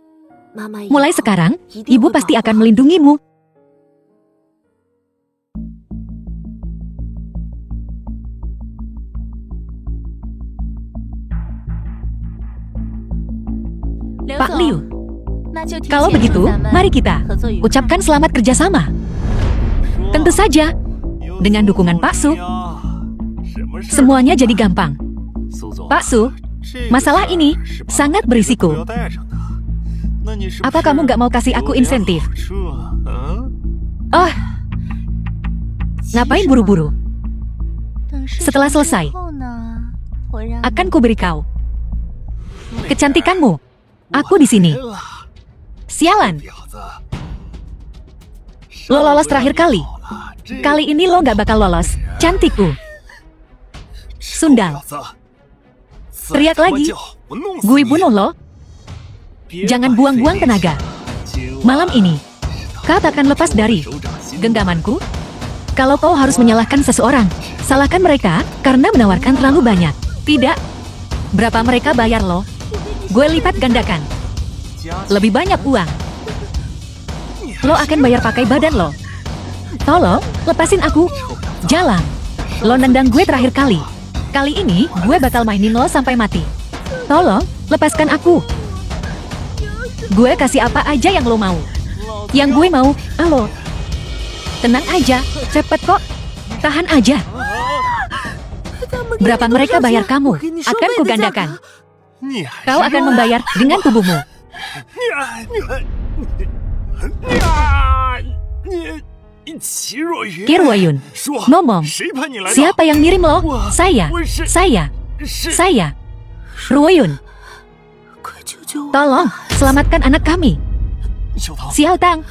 Mulai sekarang, ibu pasti akan melindungimu. Pak Liu, kalau begitu, mari kita ucapkan selamat kerjasama. Tentu saja, dengan dukungan Pak Su, semuanya jadi gampang. Pak Su, masalah ini sangat berisiko. Apa kamu nggak mau kasih aku insentif? Oh, ngapain buru-buru? Setelah selesai, akan kuberi kau kecantikanmu. Aku di sini. Sialan. Lo lolos terakhir kali. Kali ini lo nggak bakal lolos. Cantikku. Sundal. Teriak lagi. Gue bunuh lo. Jangan buang-buang tenaga. Malam ini, kau takkan lepas dari genggamanku. Kalau kau harus menyalahkan seseorang, salahkan mereka karena menawarkan terlalu banyak. Tidak. Berapa mereka bayar lo? Gue lipat gandakan. Lebih banyak uang. Lo akan bayar pakai badan lo. Tolong, lepasin aku. Jalan. Lo nendang gue terakhir kali. Kali ini, gue bakal mainin lo sampai mati. Tolong, lepaskan aku. Gue kasih apa aja yang lo mau. Yang gue mau, halo. Tenang aja, cepet kok. Tahan aja. Berapa mereka bayar kamu? Akan kugandakan. Kau akan membayar dengan tubuhmu. Kirwoyun, ngomong. Siapa yang ngirim lo? Saya. Ruoyun. Tolong, selamatkan anak kami. Xiao Tang.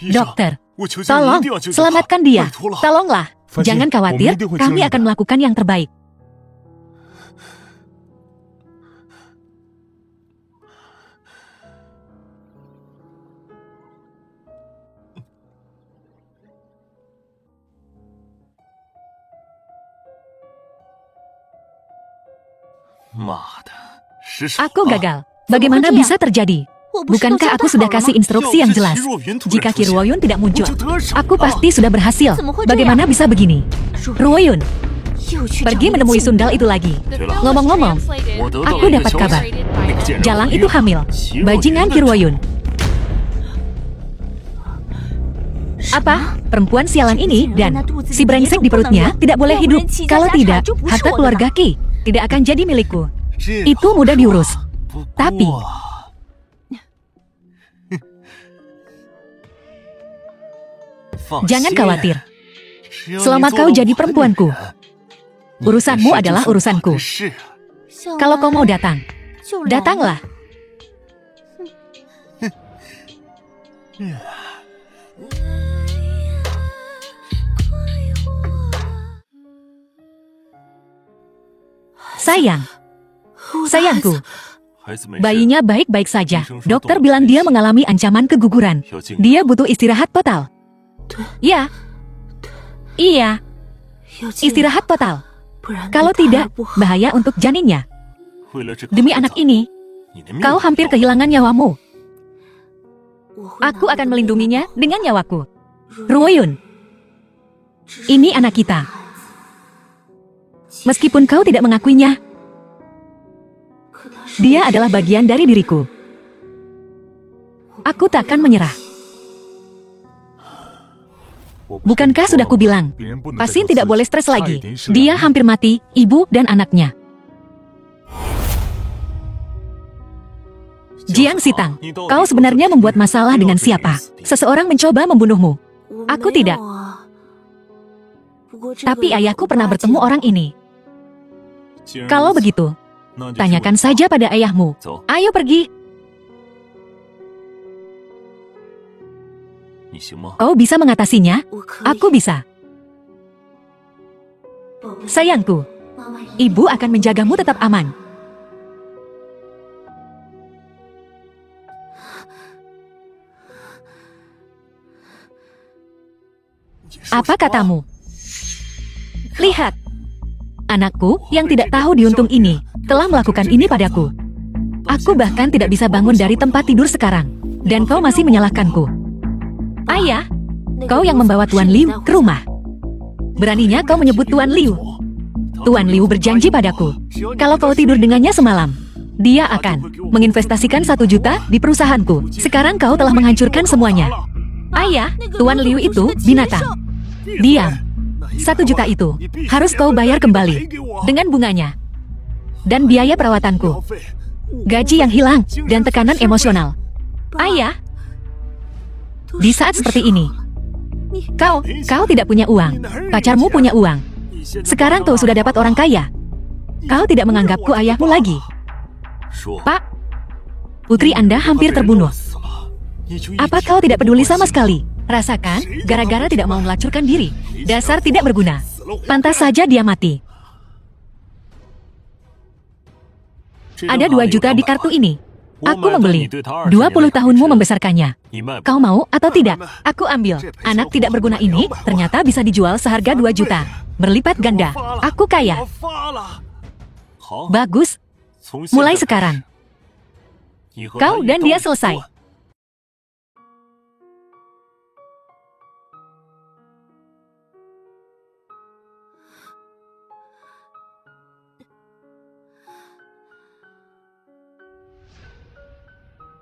Dokter, tolong, selamatkan dia. Tolonglah. Jangan khawatir, kami akan melakukan yang terbaik. Aku gagal. Bagaimana bisa terjadi? Bukankah aku sudah kasih instruksi yang jelas? Jika Kirwoyun tidak muncul, aku pasti sudah berhasil. Bagaimana bisa begini? Ruoyun, pergi menemui sundal itu lagi. Ngomong-ngomong, aku dapat kabar. Jalang itu hamil. Bajingan Kirwoyun. Apa? Perempuan sialan ini dan si brengsek di perutnya tidak boleh hidup. Kalau tidak, harta keluarga Qi tidak akan jadi milikku. Itu mudah diurus. Tapi jangan khawatir. Selama kau jadi perempuanku, urusanmu adalah urusanku. Kalau kau mau datang, datanglah. Sayangku, bayinya baik-baik saja. Dokter bilang dia mengalami ancaman keguguran. Dia butuh istirahat total. Ya, iya, istirahat total. Kalau tidak, bahaya untuk janinnya. Demi anak ini, kau hampir kehilangan nyawamu. Aku akan melindunginya dengan nyawaku. Ruoyun, ini anak kita. Meskipun kau tidak mengakuinya, dia adalah bagian dari diriku. Aku takkan menyerah. Bukankah sudah kubilang, pasien tidak boleh stres lagi. Dia hampir mati, ibu dan anaknya. Jiang Sitang, kau sebenarnya membuat masalah dengan siapa? Seseorang mencoba membunuhmu. Aku tidak. Tapi ayahku pernah bertemu orang ini. Kalau begitu, tanyakan saja pada ayahmu. Ayo pergi. Kau bisa mengatasinya? Aku bisa. Sayangku, ibu akan menjagamu tetap aman. Apa katamu? Lihat, Anakku yang tidak tahu diuntung ini telah melakukan ini padaku. Aku bahkan tidak bisa bangun dari tempat tidur sekarang. Dan kau masih menyalahkanku. Ayah, kau yang membawa Tuan Liu ke rumah. Beraninya kau menyebut Tuan Liu. Tuan Liu berjanji padaku, kalau kau tidur dengannya semalam, dia akan menginvestasikan 1 juta di perusahaanku. Sekarang kau telah menghancurkan semuanya. Ayah, Tuan Liu itu binatang. Diam. 1 juta itu harus kau bayar kembali dengan bunganya dan biaya perawatanku, gaji yang hilang, dan tekanan emosional. Ayah, di saat seperti ini, kau tidak punya uang. Pacarmu punya uang. Sekarang kau sudah dapat orang kaya. Kau tidak menganggapku ayahmu lagi. Pak, putri Anda hampir terbunuh. Apa kau tidak peduli sama sekali? Rasakan, gara-gara tidak mau melacurkan diri. Dasar tidak berguna. Pantas saja dia mati. Ada 2 juta di kartu ini. Aku membeli. 20 tahunmu membesarkannya. Kau mau atau tidak? Aku ambil. Anak tidak berguna ini ternyata bisa dijual seharga 2 juta. Berlipat ganda. Aku kaya. Bagus. Mulai sekarang, kau dan dia selesai.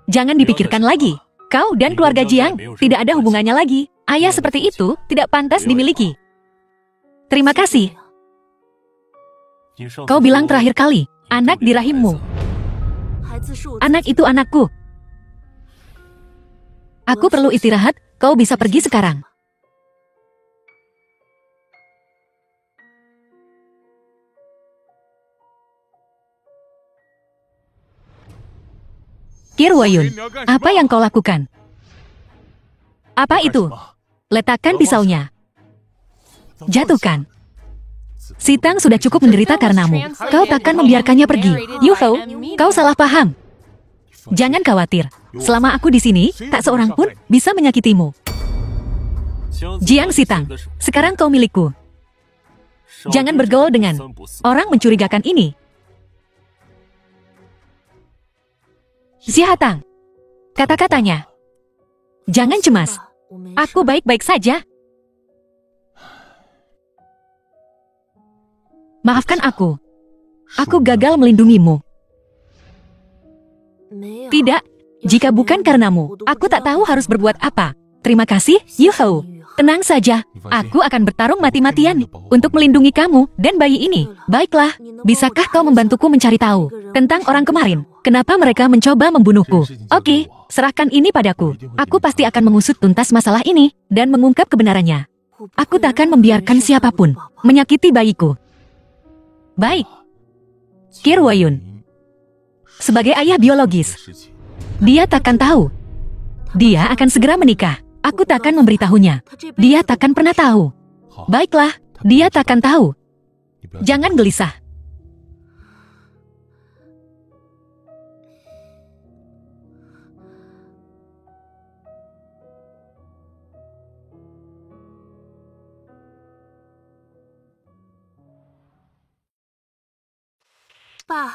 Jangan dipikirkan lagi. Kau dan keluarga Jiang tidak ada hubungannya lagi. Ayah seperti itu tidak pantas dimiliki. Terima kasih. Kau bilang terakhir kali, anak di rahimmu. Anak itu anakku. Aku perlu istirahat, kau bisa pergi sekarang. Kirwayun, apa yang kau lakukan? Apa itu? Letakkan pisaunya. Jatuhkan. Sitang sudah cukup menderita karenamu. Kau takkan membiarkannya pergi. Yuho, kau salah paham. Jangan khawatir. Selama aku di sini, tak seorang pun bisa menyakitimu. Jiang Sitang, sekarang kau milikku. Jangan bergaul dengan orang mencurigakan ini. Xiahatang, kata-katanya. Jangan cemas. Aku baik-baik saja. Maafkan aku. Aku gagal melindungimu. Tidak, jika bukan karenamu, aku tak tahu harus berbuat apa. Terima kasih, Yuho. Tenang saja, aku akan bertarung mati-matian untuk melindungi kamu dan bayi ini. Baiklah, bisakah kau membantuku mencari tahu tentang orang kemarin? Kenapa mereka mencoba membunuhku? Oke, serahkan ini padaku. Aku pasti akan mengusut tuntas masalah ini dan mengungkap kebenarannya. Aku takkan membiarkan siapapun menyakiti bayiku. Baik. Kirwayun, sebagai ayah biologis, dia takkan tahu. Dia akan segera menikah. Aku takkan memberitahunya. Dia takkan pernah tahu. Baiklah, dia takkan tahu. Jangan gelisah.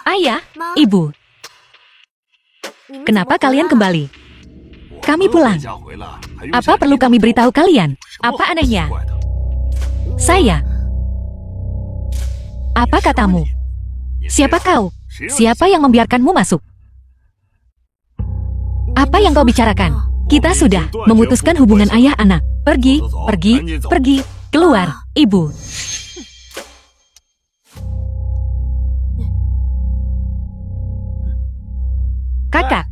Ayah, Ibu, kenapa kalian kembali? Kami pulang. Apa perlu kami beritahu kalian? Apa anehnya? Saya. Apa katamu? Siapa kau? Siapa yang membiarkanmu masuk? Apa yang kau bicarakan? Kita sudah memutuskan hubungan ayah anak. Pergi, pergi, pergi. Keluar, Ibu. Kakak.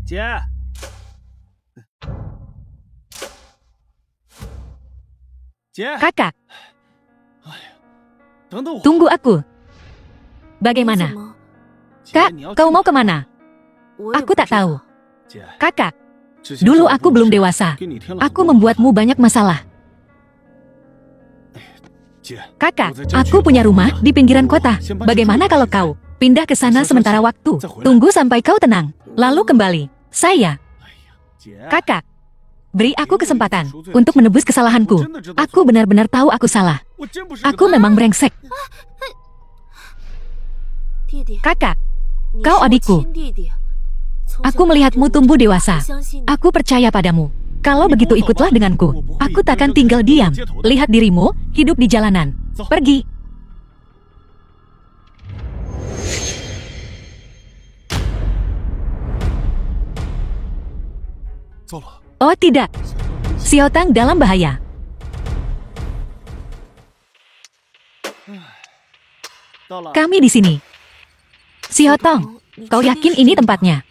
Kakak. Tunggu aku. Bagaimana? Kak, kau mau kemana? Aku tak tahu. Kakak, dulu aku belum dewasa. Aku membuatmu banyak masalah. Kakak, aku punya rumah di pinggiran kota. Bagaimana kalau kau pindah ke sana sementara waktu? Tunggu sampai kau tenang, lalu kembali. Saya. Kakak, beri aku kesempatan untuk menebus kesalahanku. Aku benar-benar tahu aku salah. Aku memang brengsek. Kakak, kau adikku. Aku melihatmu tumbuh dewasa. Aku percaya padamu. Kalau begitu ikutlah denganku. Aku takkan tinggal diam. Lihat dirimu hidup di jalanan. Pergi. Oh tidak. Xiaotang dalam bahaya. Kami di sini. Xiaotang, kau yakin ini tempatnya?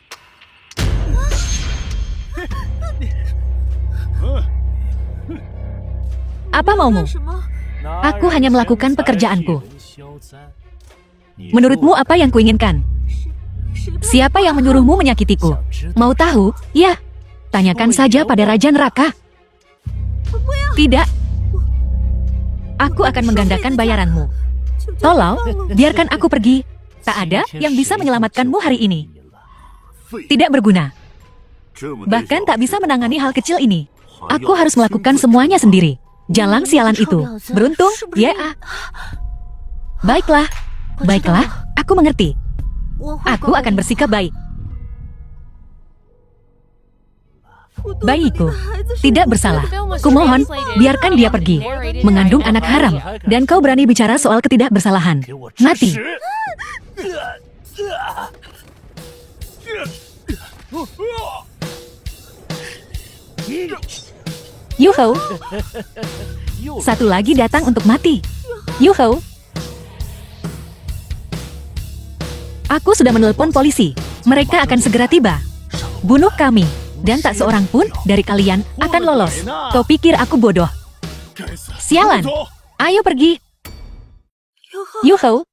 Apa maumu? Aku hanya melakukan pekerjaanku. Menurutmu apa yang kuinginkan? Siapa yang menyuruhmu menyakitiku? Mau tahu? Ya. Tanyakan saja pada Raja Neraka. Tidak. Aku akan menggandakan bayaranmu. Tolong, biarkan aku pergi. Tak ada yang bisa menyelamatkanmu hari ini. Tidak berguna. Bahkan tak bisa menangani hal kecil ini. Aku harus melakukan semuanya sendiri. Jalang sialan itu. Beruntung, ya. Baiklah. Baiklah, aku mengerti. Aku akan bersikap baik. Bayiku, tidak bersalah. Kumohon, biarkan dia pergi. Mengandung anak haram. Dan kau berani bicara soal ketidakbersalahan. Mati. Yuho. Satu lagi datang untuk mati. Yuho. Aku sudah menelpon polisi. Mereka akan segera tiba. Bunuh kami. Dan tak seorang pun dari kalian akan lolos. Kau pikir aku bodoh? Sialan. Ayo pergi. Yuho.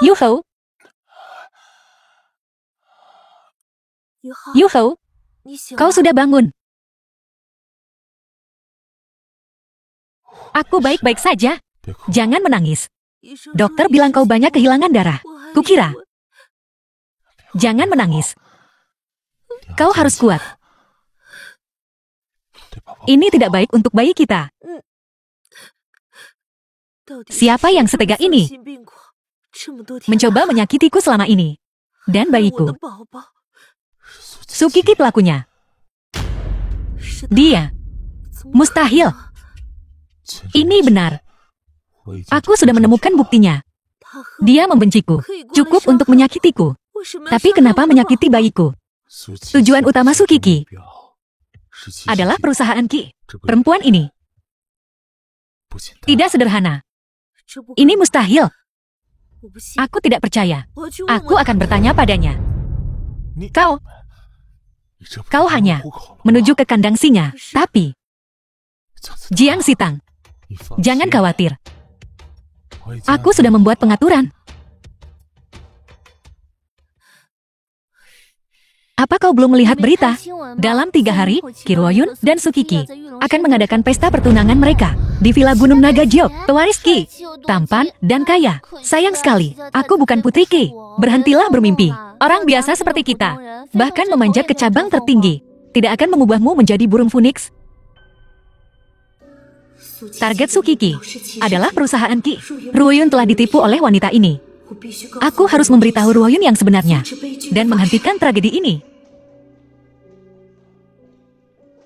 Yuho. Yuho. Kau sudah bangun. Aku baik-baik saja. Jangan menangis. Dokter bilang kau banyak kehilangan darah. Kukira. Jangan menangis. Kau harus kuat. Ini tidak baik untuk bayi kita. Siapa yang setega ini? Mencoba menyakitiku selama ini. Dan bayiku. Sukiki pelakunya. Dia. Mustahil. Ini benar. Aku sudah menemukan buktinya. Dia membenciku. Cukup untuk menyakitiku. Tapi kenapa menyakiti bayiku? Tujuan utama Sukiki adalah perusahaan Ki. Perempuan ini tidak sederhana. Ini mustahil. Aku tidak percaya. Aku akan bertanya padanya. Kau hanya menuju ke kandang singa. Tapi Jiang Sitang, jangan khawatir. Aku sudah membuat pengaturan. Apa kau belum melihat berita? Dalam 3 hari, Kiroyun dan Sukiki akan mengadakan pesta pertunangan mereka di Villa Gunung Naga Jiok. Pewaris Ki, tampan dan kaya. Sayang sekali, aku bukan putri Ki. Berhentilah bermimpi. Orang biasa seperti kita, bahkan memanjat ke cabang tertinggi, tidak akan mengubahmu menjadi burung phoenix. Target Sukiki adalah perusahaan Ki. Ruoyun telah ditipu oleh wanita ini. Aku harus memberitahu Ruoyun yang sebenarnya dan menghentikan tragedi ini.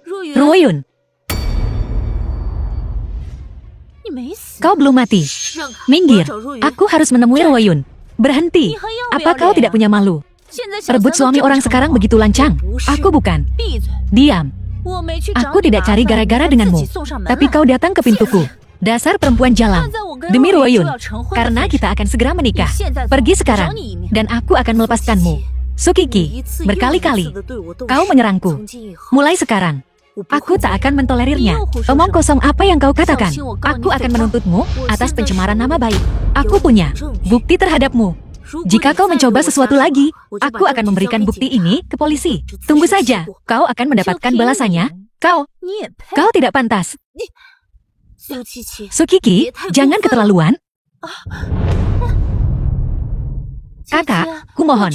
Ruoyun, kau belum mati. Minggir, aku harus menemui Ruoyun. Berhenti. Apa kau tidak punya malu? Rebut suami orang sekarang begitu lancang. Aku bukan. Diam. Aku tidak cari gara-gara denganmu. Tapi kau datang ke pintuku. Dasar perempuan jalan. Demi Ruoyun, karena kita akan segera menikah. Pergi sekarang, dan aku akan melepaskanmu. Sukiki, berkali-kali kau menyerangku. Mulai sekarang, aku tak akan mentolerirnya. Omong kosong apa yang kau katakan. Aku akan menuntutmu atas pencemaran nama baik. Aku punya bukti terhadapmu. Jika kau mencoba sesuatu lagi, aku akan memberikan bukti ini ke polisi. Tunggu saja, kau akan mendapatkan balasannya. Kau tidak pantas. Sukiki, jangan keterlaluan. Kakak, kumohon.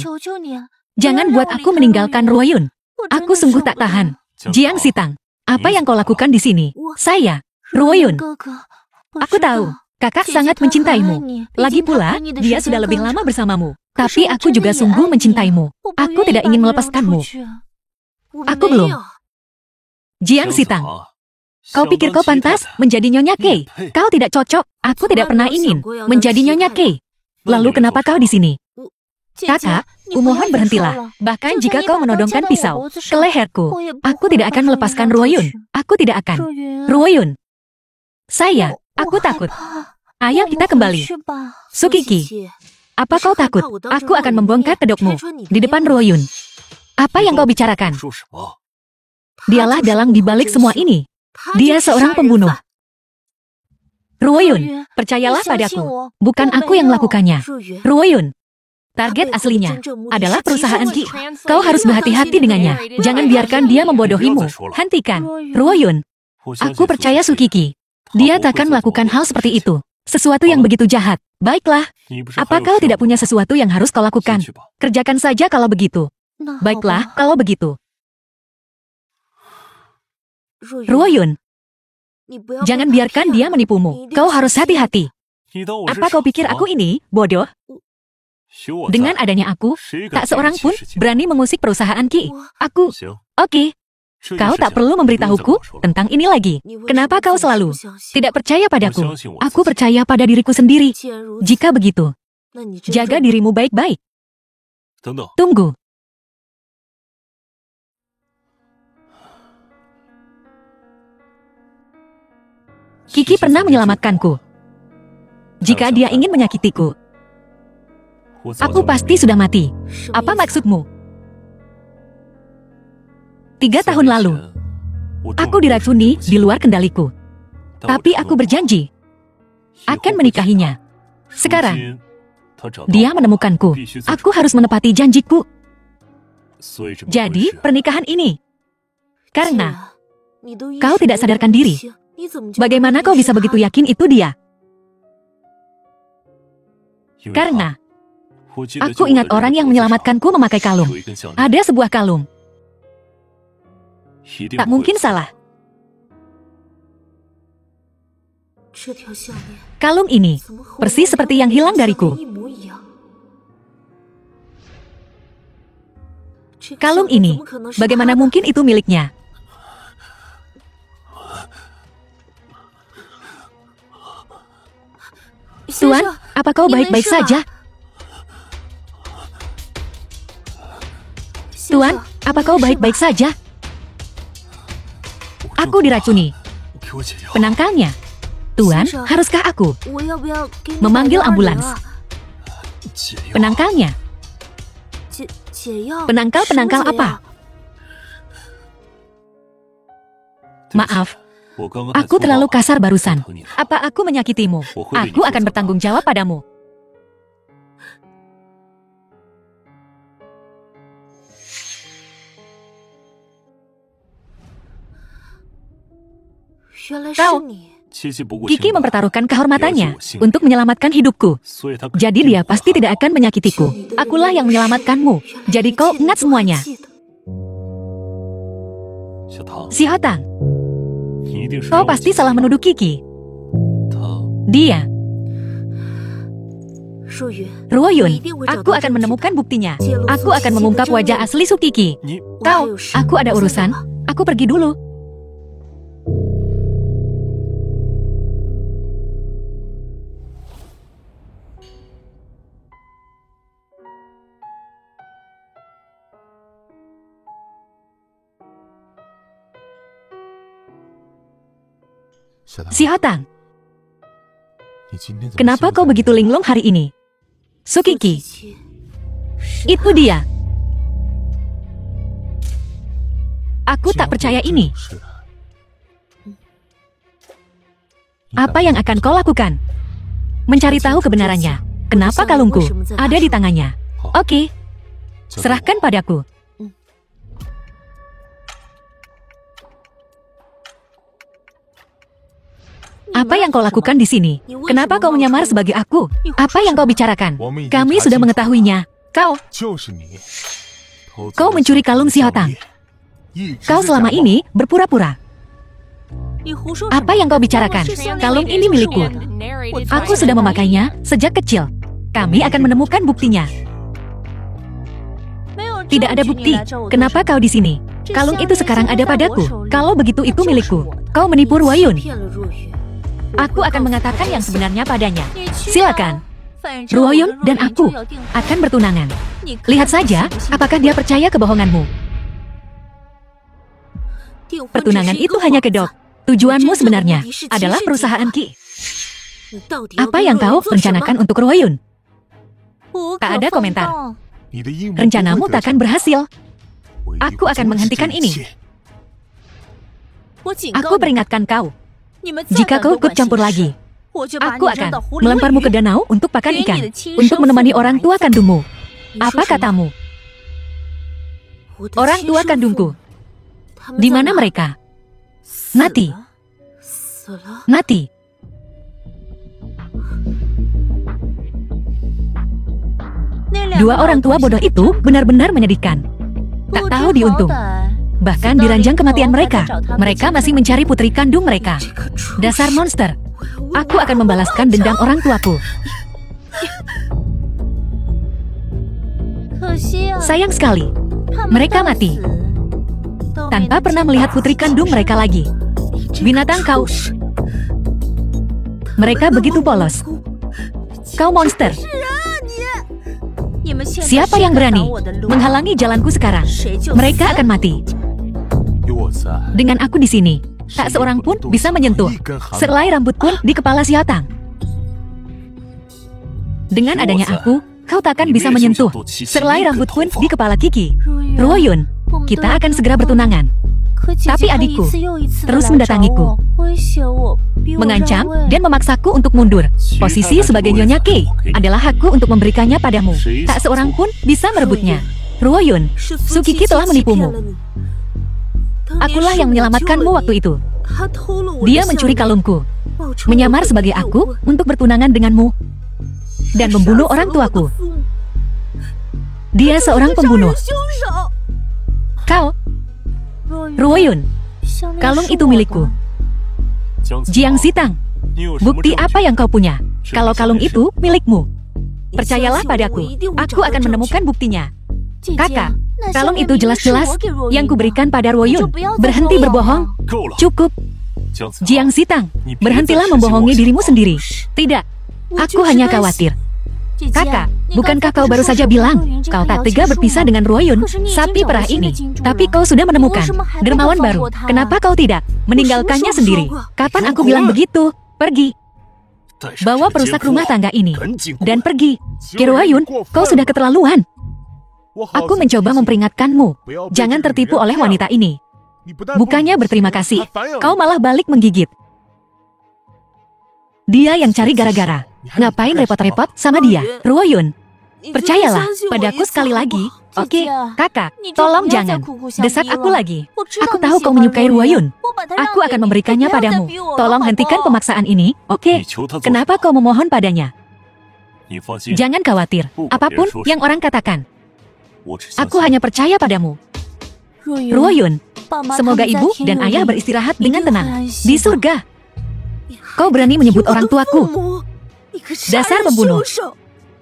Jangan buat aku meninggalkan Ruoyun. Aku sungguh tak tahan. Jiang Sitang, apa yang kau lakukan di sini? Saya, Ruoyun. Aku tahu, kakak sangat mencintaimu. Lagi pula, dia sudah lebih lama bersamamu. Tapi aku juga sungguh mencintaimu. Aku tidak ingin melepaskanmu. Aku belum. Jiang Sitang, kau pikir kau pantas menjadi Nyonya Kei? Kau tidak cocok. Aku tidak pernah ingin menjadi Nyonya Kei. Lalu kenapa kau di sini? Kakak, kumohon berhentilah. Bahkan jika kau menodongkan pisau ke leherku, aku tidak akan melepaskan Ruoyun. Aku tidak akan. Ruoyun. Aku takut. Ayo kita kembali. Sukiki, apa kau takut? Aku akan membongkar kedokmu di depan Ruoyun. Apa yang kau bicarakan? Dialah dalang dibalik semua ini. Dia seorang pembunuh. Ruoyun, percayalah padaku. Bukan aku yang melakukannya. Ruoyun. Target aslinya adalah perusahaan Ki. Kau harus berhati-hati dengannya. Jangan biarkan dia membodohimu. Hentikan. Ruoyun. Aku percaya Sukiki. Dia takkan melakukan hal seperti itu. Sesuatu yang begitu jahat. Baiklah. Apa kau tidak punya sesuatu yang harus kau lakukan? Kerjakan saja kalau begitu. Baiklah, kalau begitu. Ruoyun. Jangan biarkan dia menipumu. Kau harus hati-hati. Apa kau pikir aku ini bodoh? Dengan adanya aku, tak seorang pun berani mengusik perusahaan Ki. Oke. Kau tak perlu memberitahuku tentang ini lagi. Kenapa kau selalu tidak percaya padaku? Aku percaya pada diriku sendiri. Jika begitu, jaga dirimu baik-baik. Tunggu. Kiki pernah menyelamatkanku. Jika dia ingin menyakitiku, aku pasti sudah mati. Apa maksudmu? 3 tahun lalu, aku diracuni di luar kendaliku. Tapi aku berjanji akan menikahinya. Sekarang, dia menemukanku. Aku harus menepati janjiku. Jadi, pernikahan ini. Karena kau tidak sadarkan diri. Bagaimana kau bisa begitu yakin itu dia? Karena aku ingat orang yang menyelamatkanku memakai kalung. Ada sebuah kalung. Tak mungkin salah. Kalung ini persis seperti yang hilang dariku. Kalung ini, bagaimana mungkin itu miliknya? Tuan, apa kau baik-baik saja? Tuan, apa kau baik-baik saja? Aku diracuni. Penangkalnya. Tuan, haruskah aku memanggil ambulans? Penangkalnya. Penangkal apa? Maaf, aku terlalu kasar barusan. Apa aku menyakitimu? Aku akan bertanggung jawab padamu. Kau, Kiki mempertaruhkan kehormatannya untuk menyelamatkan hidupku. Jadi dia pasti tidak akan menyakitiku. Akulah yang menyelamatkanmu. Jadi kau ingat semuanya. Si Hotang, kau pasti salah menuduh Kiki. Dia. Ruoyun, aku akan menemukan buktinya. Aku akan mengungkap wajah asli Sukiki. Kau, aku ada urusan. Aku pergi dulu. Si Hotang, kenapa kau begitu linglung hari ini? Sukiki, itu dia. Aku tak percaya ini. Apa yang akan kau lakukan? Mencari tahu kebenarannya. Kenapa kalungku ada di tangannya? Oke, serahkan padaku. Apa yang kau lakukan di sini? Kenapa kau menyamar sebagai aku? Apa yang kau bicarakan? Kami sudah mengetahuinya. Kau mencuri kalung si Hotang. Kau selama ini berpura-pura. Apa yang kau bicarakan? Kalung ini milikku. Aku sudah memakainya sejak kecil. Kami akan menemukan buktinya. Tidak ada bukti. Kenapa kau di sini? Kalung itu sekarang ada padaku. Kalau begitu itu milikku. Kau menipu Ruoyun. Aku akan mengatakan yang sebenarnya padanya. Silakan. Ruoyun dan aku akan bertunangan. Lihat saja, apakah dia percaya kebohonganmu. Pertunangan itu hanya kedok. Tujuanmu sebenarnya adalah perusahaan Qi. Apa yang kau rencanakan untuk Ruoyun? Tak ada komentar. Rencanamu takkan berhasil. Aku akan menghentikan ini. Aku peringatkan kau. Jika kau ikut campur lagi, aku akan melemparmu ke danau untuk pakan ikan, untuk menemani orang tua kandungmu. Apa katamu? Orang tua kandungku. Di mana mereka? Mati. Mati. Dua orang tua bodoh itu benar-benar menyedihkan. Tak tahu diuntung. Bahkan di ranjang kematian mereka, mereka masih mencari putri kandung mereka. Dasar monster. Aku akan membalaskan dendam orang tuaku. Sayang sekali, mereka mati tanpa pernah melihat putri kandung mereka lagi. Binatang kau. Mereka begitu polos. Kau monster. Siapa yang berani menghalangi jalanku sekarang? Mereka akan mati. Dengan aku di sini, tak seorang pun bisa menyentuh selai rambut pun di kepala Xiaotang. Dengan adanya aku, kau takkan bisa menyentuh selai rambut pun di kepala Kiki. Ruoyun, kita akan segera bertunangan. Tapi adikku terus mendatangiku, mengancam dan memaksaku untuk mundur. Posisi sebagai Nyonya Qi adalah hakku untuk memberikannya padamu. Tak seorang pun bisa merebutnya. Ruoyun, Su Kiki telah menipumu. Akulah yang menyelamatkanmu waktu itu. Dia mencuri kalungku, menyamar sebagai aku untuk bertunangan denganmu, dan membunuh orang tuaku. Dia seorang pembunuh. Kau, Ruoyun, kalung itu milikku. Jiang Xitang, bukti apa yang kau punya kalau kalung itu milikmu? Percayalah padaku, aku akan menemukan buktinya. Kakak, kalung itu jelas-jelas yang kuberikan pada Ruoyun. Berhenti berbohong. Cukup. Jiang Xitang, berhentilah membohongi dirimu sendiri. Tidak, aku hanya khawatir. Kakak, bukankah kau baru saja bilang kau tak tega berpisah dengan Ruoyun sapi perah ini? Tapi kau sudah menemukan dermawan baru. Kenapa kau tidak meninggalkannya sendiri? Kapan aku bilang begitu? Pergi. Bawa perusak rumah tangga ini dan pergi. Ki Ruoyun, kau sudah keterlaluan. Aku mencoba memperingatkanmu. Jangan tertipu oleh wanita ini. Bukannya berterima kasih, kau malah balik menggigit. Dia yang cari gara-gara. Ngapain repot-repot sama dia? Ruoyun, percayalah padaku sekali lagi. Oke, kakak, tolong jangan desak aku lagi. Aku tahu kau menyukai Ruoyun. Aku akan memberikannya padamu. Tolong hentikan pemaksaan ini, oke? Kenapa kau memohon padanya? Jangan khawatir, apapun yang orang katakan. Aku hanya percaya padamu. Ruoyun, semoga ibu dan ayah beristirahat dengan tenang di surga. Kau berani menyebut orang tuaku? Dasar pembunuh.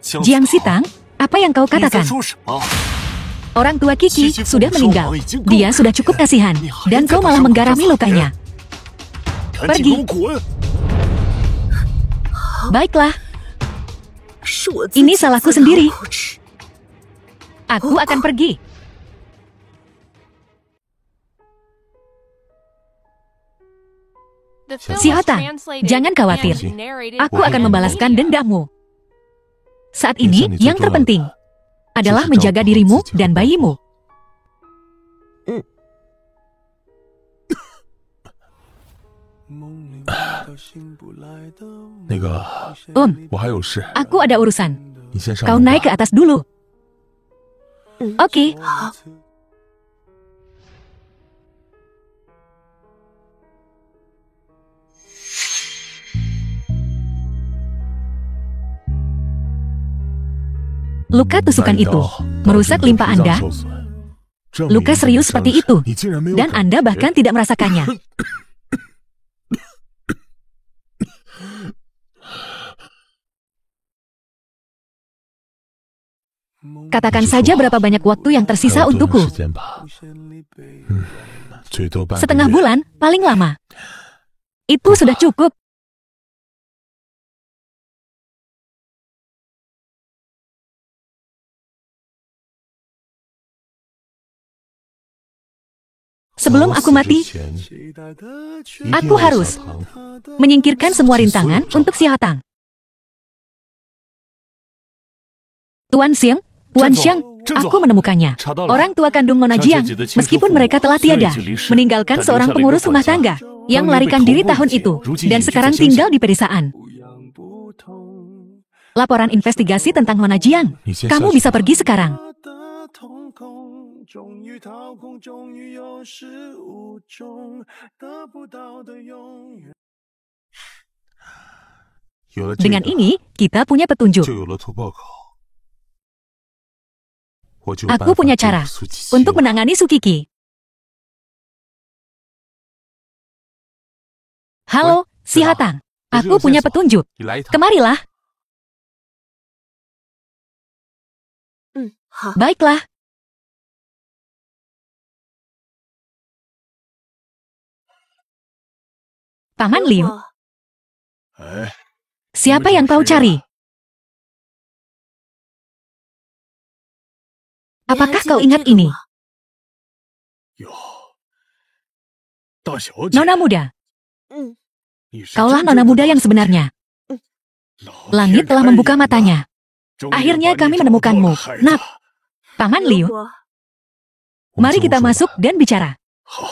Jiang Xitang, apa yang kau katakan? Orang tua Kiki sudah meninggal. Dia sudah cukup kasihan, dan kau malah menggarami lukanya. Pergi. Baiklah. Ini salahku sendiri. Aku akan pergi. Xiaotang, jangan khawatir. Aku akan membalaskan dendammu. Saat ini, yang terpenting adalah menjaga dirimu dan bayimu. Aku ada urusan. Kau naik ke atas dulu. Oke. Luka tusukan itu merusak limpa Anda. Luka serius seperti itu, dan Anda bahkan tidak merasakannya. Katakan saja berapa banyak waktu yang tersisa untukku. Setengah bulan, paling lama. Itu sudah cukup. Sebelum aku mati, aku harus menyingkirkan semua rintangan untuk Xiao Tang. Tuan Xiang, Tuan Xiang, aku menemukannya. Orang tua kandung Nona Jiang, meskipun mereka telah tiada, meninggalkan seorang pengurus rumah tangga yang melarikan diri tahun itu, dan sekarang tinggal di pedesaan. Laporan investigasi tentang Nona Jiang. Kamu bisa pergi sekarang. Dengan ini, kita punya petunjuk. Aku punya cara untuk menangani Sukiki. Halo, Xiao Tang. Aku punya petunjuk. Kemarilah. Baiklah. Paman Liu. Siapa yang kau cari? Apakah kau ingat ini? Nona muda. Kaulah nona muda yang sebenarnya. Langit telah membuka matanya. Akhirnya kami menemukanmu. Nak, Paman Liu. Mari kita masuk dan bicara.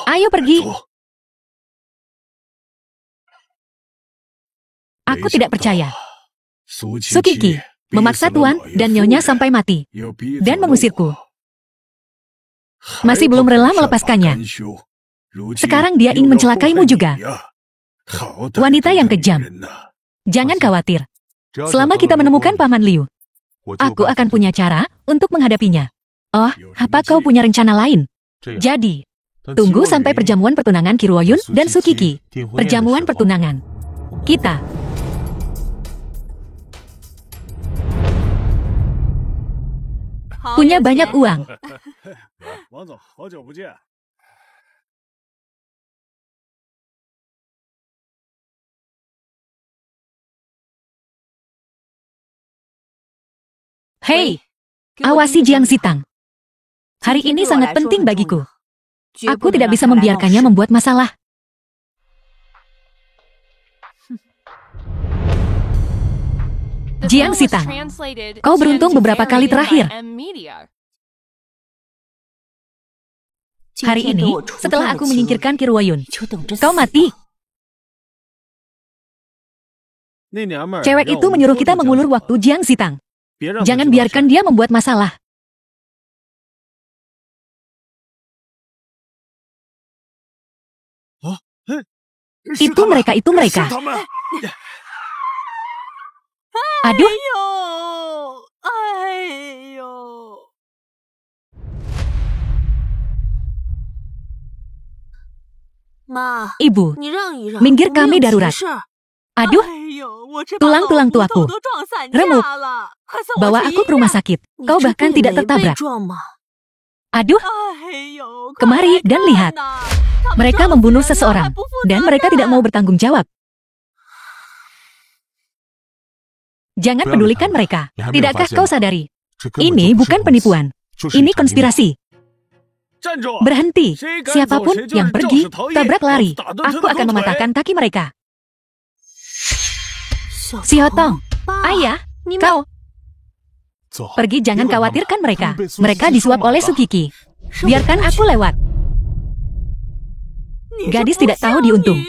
Ayo pergi. Aku tidak percaya. Sukiki memaksa Tuan dan Nyonya sampai mati dan mengusirku. Masih belum rela melepaskannya. Sekarang dia ingin mencelakaimu juga. Wanita yang kejam. Jangan khawatir. Selama kita menemukan Paman Liu, aku akan punya cara untuk menghadapinya. Oh, apa kau punya rencana lain? Jadi, tunggu sampai perjamuan pertunangan Qiruoyun dan Sukiki. Perjamuan pertunangan. Kita punya banyak uang. Hei, awasi Jiang Zitang. Hari ini sangat penting bagiku. Aku tidak bisa membiarkannya membuat masalah. Jiang Zitang, kau beruntung beberapa kali terakhir. Hari ini, setelah aku menyingkirkan Qiruoyun, kau mati. Cewek itu menyuruh kita mengulur waktu Jiang Zitang. Jangan biarkan dia membuat masalah. Itu mereka. Aduh. Ibu, minggir kami darurat. Aduh, tulang-tulang tuaku. Remuk. Bawa aku ke rumah sakit. Kau bahkan tidak tertabrak. Aduh. Kemari dan lihat. Mereka membunuh seseorang. Dan mereka tidak mau bertanggung jawab. Jangan pedulikan mereka. Tidakkah kau sadari? Ini bukan penipuan. Ini konspirasi. Berhenti. Siapapun yang pergi, tabrak lari. Aku akan mematahkan kaki mereka. Xiao Tang, ayah, kau. Pergi, jangan khawatirkan mereka. Mereka disuap oleh Sukiki. Biarkan aku lewat. Gadis tidak tahu diuntung.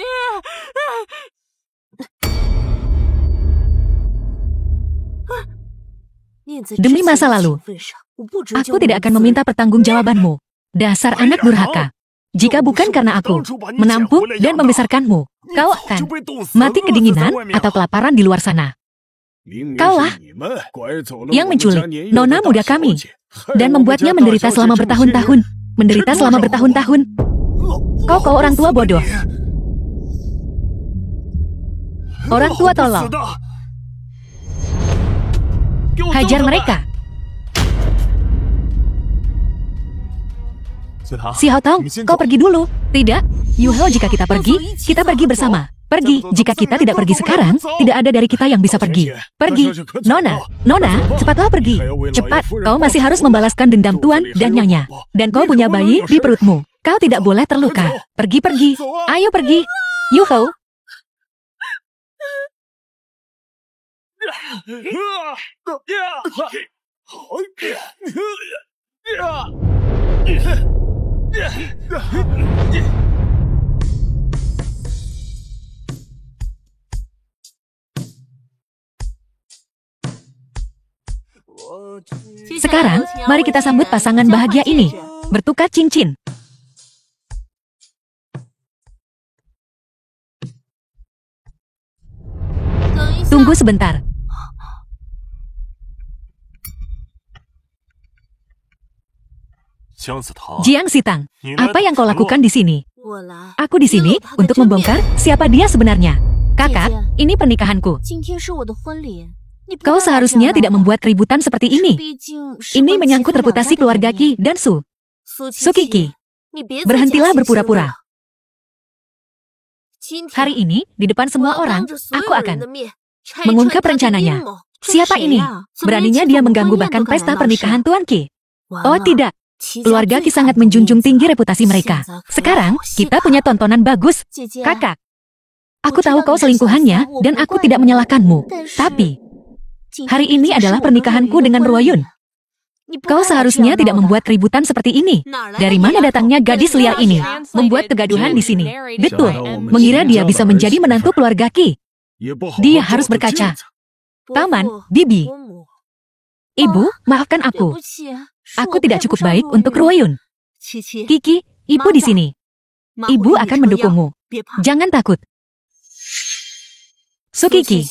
Demi masa lalu, aku tidak akan meminta pertanggungjawabanmu. Dasar anak durhaka. Jika bukan karena aku menampung dan membesarkanmu, kau akan mati kedinginan atau kelaparan di luar sana. Kaulah yang menculik nona muda kami dan membuatnya menderita selama bertahun-tahun. Kau orang tua bodoh. Orang tua tolol. Hajar mereka. Si Haotong, kau pergi dulu. Tidak, Yuhao, jika kita pergi bersama. Pergi, jika kita tidak pergi sekarang, tidak ada dari kita yang bisa pergi. Pergi, Nona, cepatlah pergi. Cepat, kau masih harus membalaskan dendam Tuan dan Nyonya. Dan kau punya bayi di perutmu. Kau tidak boleh terluka. Pergi. Ayo pergi. Yuhao. Sekarang, mari kita sambut pasangan bahagia ini. Bertukar cincin. Tunggu sebentar. Jiang Sitang, apa yang kau lakukan di sini? Aku di sini untuk membongkar siapa dia sebenarnya. Kakak, ini pernikahanku. Kau seharusnya tidak membuat keributan seperti ini. Ini menyangkut reputasi keluarga Qi dan Su. Sukiki, berhentilah berpura-pura. Hari ini, di depan semua orang, aku akan mengungkap rencananya. Siapa ini? Beraninya dia mengganggu bahkan pesta pernikahan Tuan Qi. Oh tidak, keluarga Qi sangat menjunjung tinggi reputasi mereka. Sekarang, kita punya tontonan bagus. Kakak, aku tahu kau selingkuhannya dan aku tidak menyalahkanmu. Tapi, hari ini adalah pernikahanku dengan Ruoyun. Kau seharusnya tidak membuat keributan seperti ini. Dari mana datangnya gadis liar ini? Membuat kegaduhan di sini. Betul, mengira dia bisa menjadi menantu keluarga Qi. Dia harus berkaca. Paman, Bibi. Ibu, maafkan aku. Aku tidak cukup baik untuk Ruoyun. Kiki, ibu di sini. Ibu akan mendukungmu. Jangan takut. Sukiki,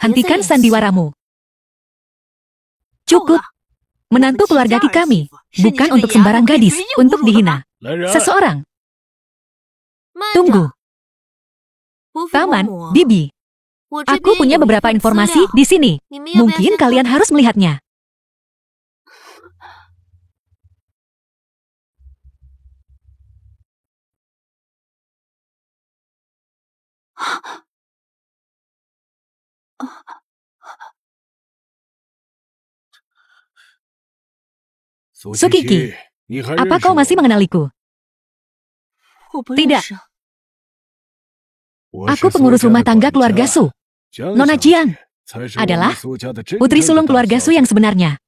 hentikan sandiwaramu. Cukup. Menantu keluarga Qi kami, bukan untuk sembarang gadis, untuk dihina. Seseorang. Tunggu. Paman, Bibi. Aku punya beberapa informasi di sini. Mungkin kalian harus melihatnya. Sukiki, apa kau masih mengenaliku? Tidak. Aku pengurus rumah tangga keluarga Su. Nona Jiang adalah putri sulung keluarga Su yang sebenarnya.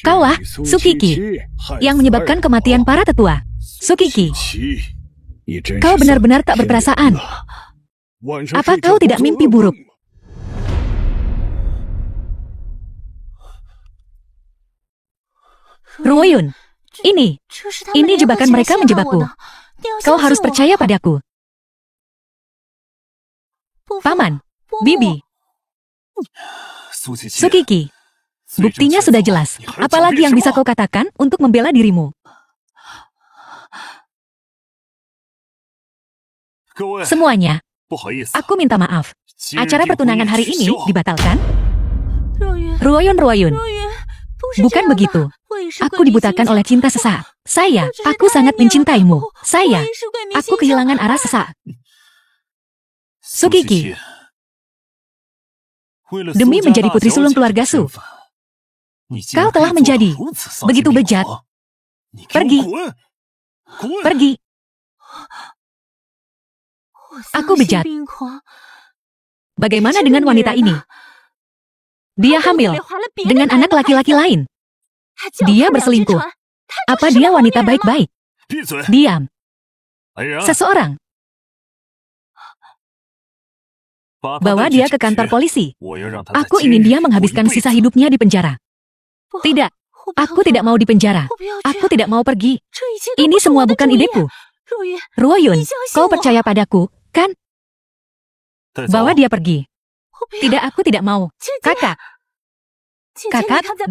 Kaulah Sukiki yang menyebabkan kematian para tetua. Sukiki, kau benar-benar tak berperasaan. Apa kau tidak mimpi buruk? Ruoyun, ini jebakan mereka menjebakku. Kau harus percaya padaku. Paman, Bibi, Sukiki, buktinya sudah jelas. Apalagi yang bisa kau katakan untuk membela dirimu? Semuanya, aku minta maaf. Acara pertunangan hari ini dibatalkan. Ruoyun, bukan begitu. Aku dibutakan oleh cinta sesaat. Aku sangat mencintaimu. Aku kehilangan arah sesaat. Sukiki, demi menjadi putri sulung keluarga Su, kau telah menjadi begitu bejat. Pergi. Aku bejat. Bagaimana dengan wanita ini? Dia hamil dengan anak laki-laki lain. Dia berselingkuh. Apa dia wanita baik-baik? Diam. Seseorang. Bawa dia ke kantor polisi. Aku ingin dia menghabiskan sisa hidupnya di penjara. Tidak. Aku tidak mau di penjara. Aku tidak mau pergi. Ini semua bukan ideku. Ruoyun, kau percaya padaku, kan? Bawa dia pergi. Tidak, aku tidak mau. Kakak,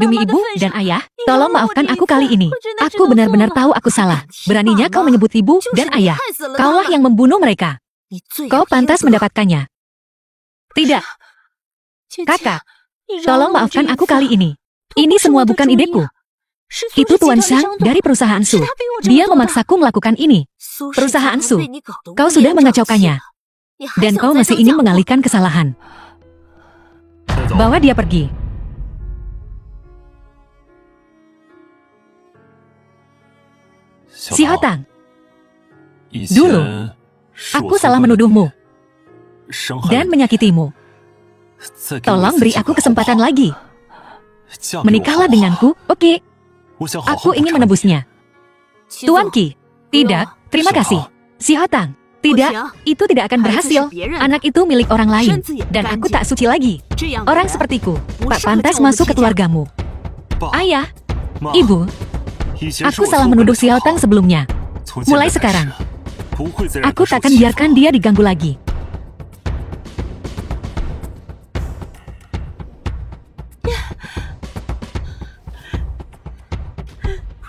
demi ibu dan ayah, tolong maafkan aku kali ini. Aku benar-benar tahu aku salah. Beraninya kau menyebut ibu dan ayah. Kaulah yang membunuh mereka. Kau pantas mendapatkannya. Tidak. Kakak, Tolong maafkan aku kali ini. Ini semua bukan ideku. Itu Tuan Shang dari perusahaan Su. Dia memaksaku melakukan ini. Perusahaan Su, kau sudah mengacaukannya. Dan kau masih ingin mengalihkan kesalahan. Bawa dia pergi. Si Hotang, dulu, aku salah menuduhmu dan menyakitimu. Tolong beri aku kesempatan lagi. Menikahlah denganku, oke? Aku ingin menebusnya. Tuan Qi, tidak, terima kasih. Si Hotang, tidak, itu tidak akan berhasil. Anak itu milik orang lain, dan aku tak suci lagi. Orang sepertiku, tak pantas masuk ke keluargamu. Ayah, Ibu, aku salah menuduh si Hotang sebelumnya. Mulai sekarang, aku takkan biarkan dia diganggu lagi.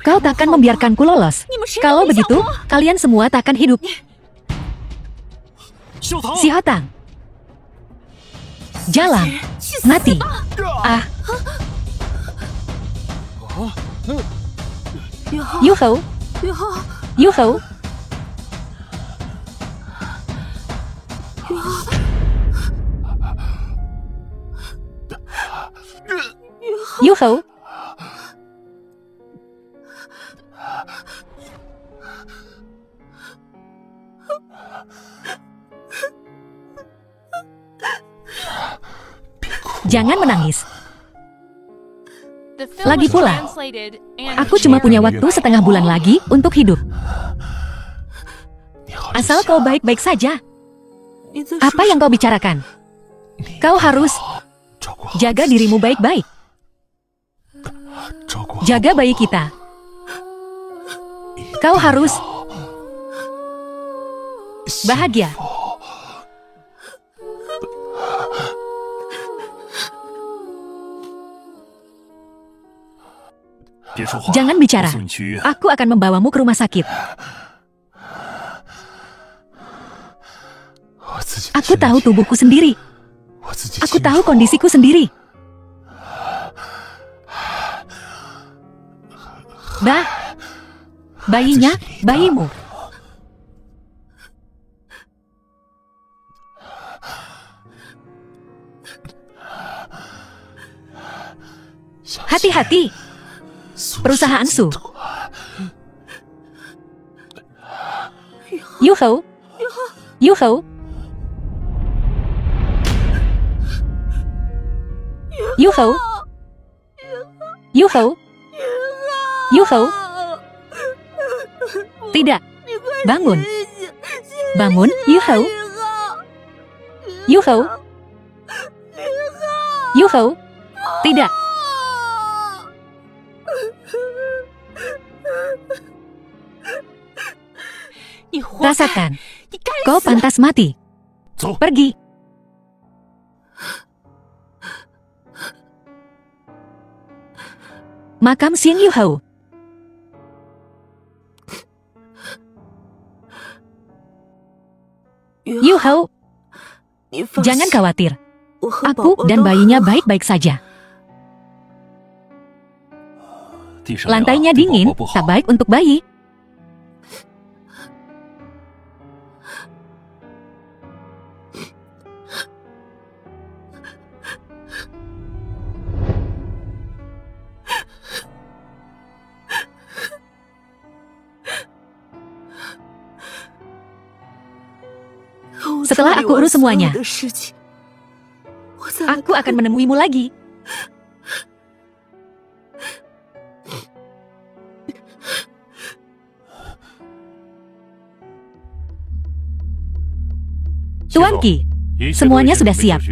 Kau takkan membiarkanku lolos. Kalau begitu, kalian semua takkan hidup. Si Hotang, jalan, mati. Ah, Yuho, Yuho, Yuho. Jangan menangis. Lagi pula, aku cuma punya waktu setengah bulan lagi untuk hidup. Asal kau baik-baik saja. Apa yang kau bicarakan? Kau harus jaga dirimu baik-baik. Jaga bayi kita. Kau harus bahagia. Jangan bicara. Aku akan membawamu ke rumah sakit. Aku tahu tubuhku sendiri. Aku tahu kondisiku sendiri. Bayinya, bayimu. Hati-hati. Perusahaan Su. Yuho. Yuho. Yuho. Yuho. Yuho. Tidak. Bangun. Bangun, Yuho. Yuho. Yuho. Tidak. Rasakan. Kau pantas mati. Pergi. Makam Xin Yuho. Yuho, jangan khawatir. Aku dan bayinya baik-baik saja. Lantainya dingin, tak baik untuk bayi. Setelah aku urus semuanya, aku akan menemuimu lagi. Tuan Qi, semuanya sudah siap.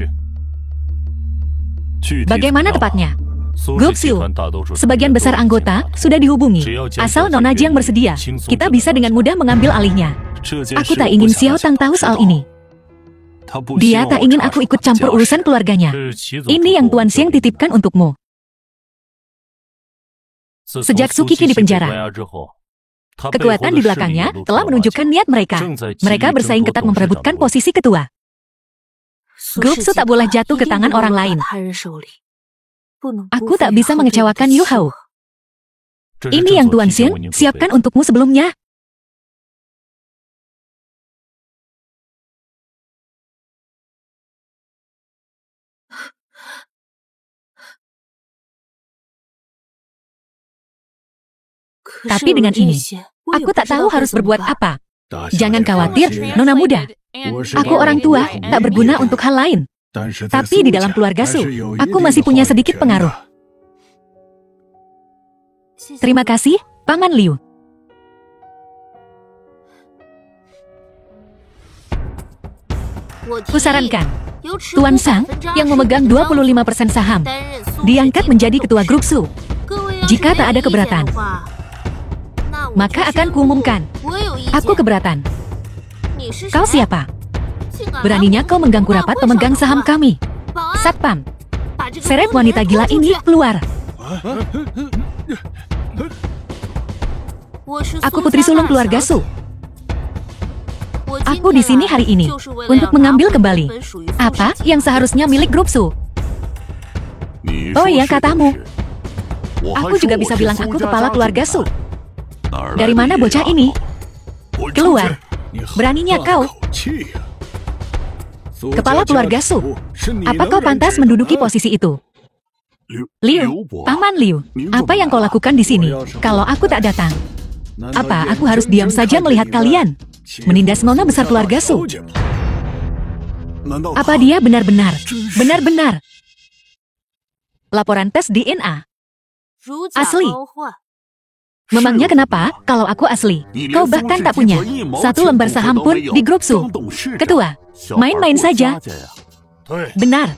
Bagaimana tepatnya? Grup Siu, sebagian besar anggota sudah dihubungi. Asal Nona Jiang bersedia, kita bisa dengan mudah mengambil alihnya. Aku tak ingin Xiao Tang tahu soal ini. Dia tak ingin aku ikut campur urusan keluarganya. Ini yang Tuan Xiang titipkan untukmu. Sejak Su Qi di penjara, kekuatan di belakangnya telah menunjukkan niat mereka. Mereka bersaing ketat memperebutkan posisi ketua. Grup Su tak boleh jatuh ke tangan orang lain. Aku tak bisa mengecewakan Yu Hao. Ini yang Tuan Xin siapkan untukmu sebelumnya. Tapi dengan ini, aku tak tahu harus berbuat apa. Jangan khawatir, Nona muda. Aku orang tua, tak berguna untuk hal lain. Tapi di dalam keluarga Su, aku masih punya sedikit pengaruh. Terima kasih, Paman Liu. Kusarankan, Tuan Sang yang memegang 25% saham diangkat menjadi ketua grup Su. Jika tak ada keberatan, maka akan kuumumkan. Aku keberatan. Kau siapa? Beraninya kau mengganggu rapat pemegang saham kami. Satpam, seret wanita gila ini keluar. Aku putri sulung keluarga Su. Aku di sini hari ini untuk mengambil kembali apa yang seharusnya milik grup Su. Oh iya, katamu. Aku juga bisa bilang aku kepala keluarga Su. Dari mana bocah ini? Keluar. Beraninya kau. Kepala keluarga Su. Apa kau pantas menduduki posisi itu? Liu, Paman Liu, apa yang kau lakukan di sini? Kalau aku tak datang, apa aku harus diam saja melihat kalian menindas nona besar keluarga Su? Apa dia benar-benar laporan tes DNA asli? Memangnya kenapa kalau aku asli? Kau bahkan tak punya satu lembar saham pun di grup Su. Ketua, main-main saja. Benar.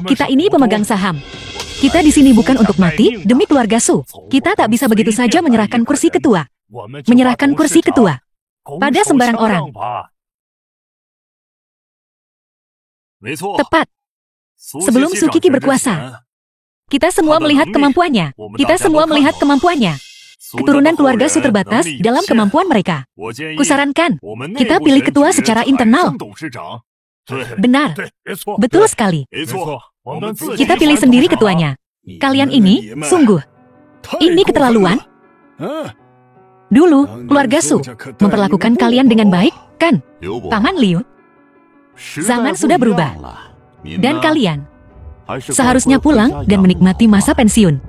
Kita ini pemegang saham. Kita di sini bukan untuk mati demi keluarga Su. Kita tak bisa begitu saja menyerahkan kursi ketua. Menyerahkan kursi ketua pada sembarang orang. Tepat. Sebelum Su Kiki berkuasa, kita semua melihat kemampuannya. Keturunan keluarga Su terbatas dalam kemampuan mereka. Kusarankan, kita pilih ketua secara internal. Benar, betul sekali. Kita pilih sendiri ketuanya. Kalian ini, sungguh, ini keterlaluan. Dulu, keluarga Su memperlakukan kalian dengan baik, kan? Paman Liu, zaman sudah berubah. Dan kalian seharusnya pulang dan menikmati masa pensiun.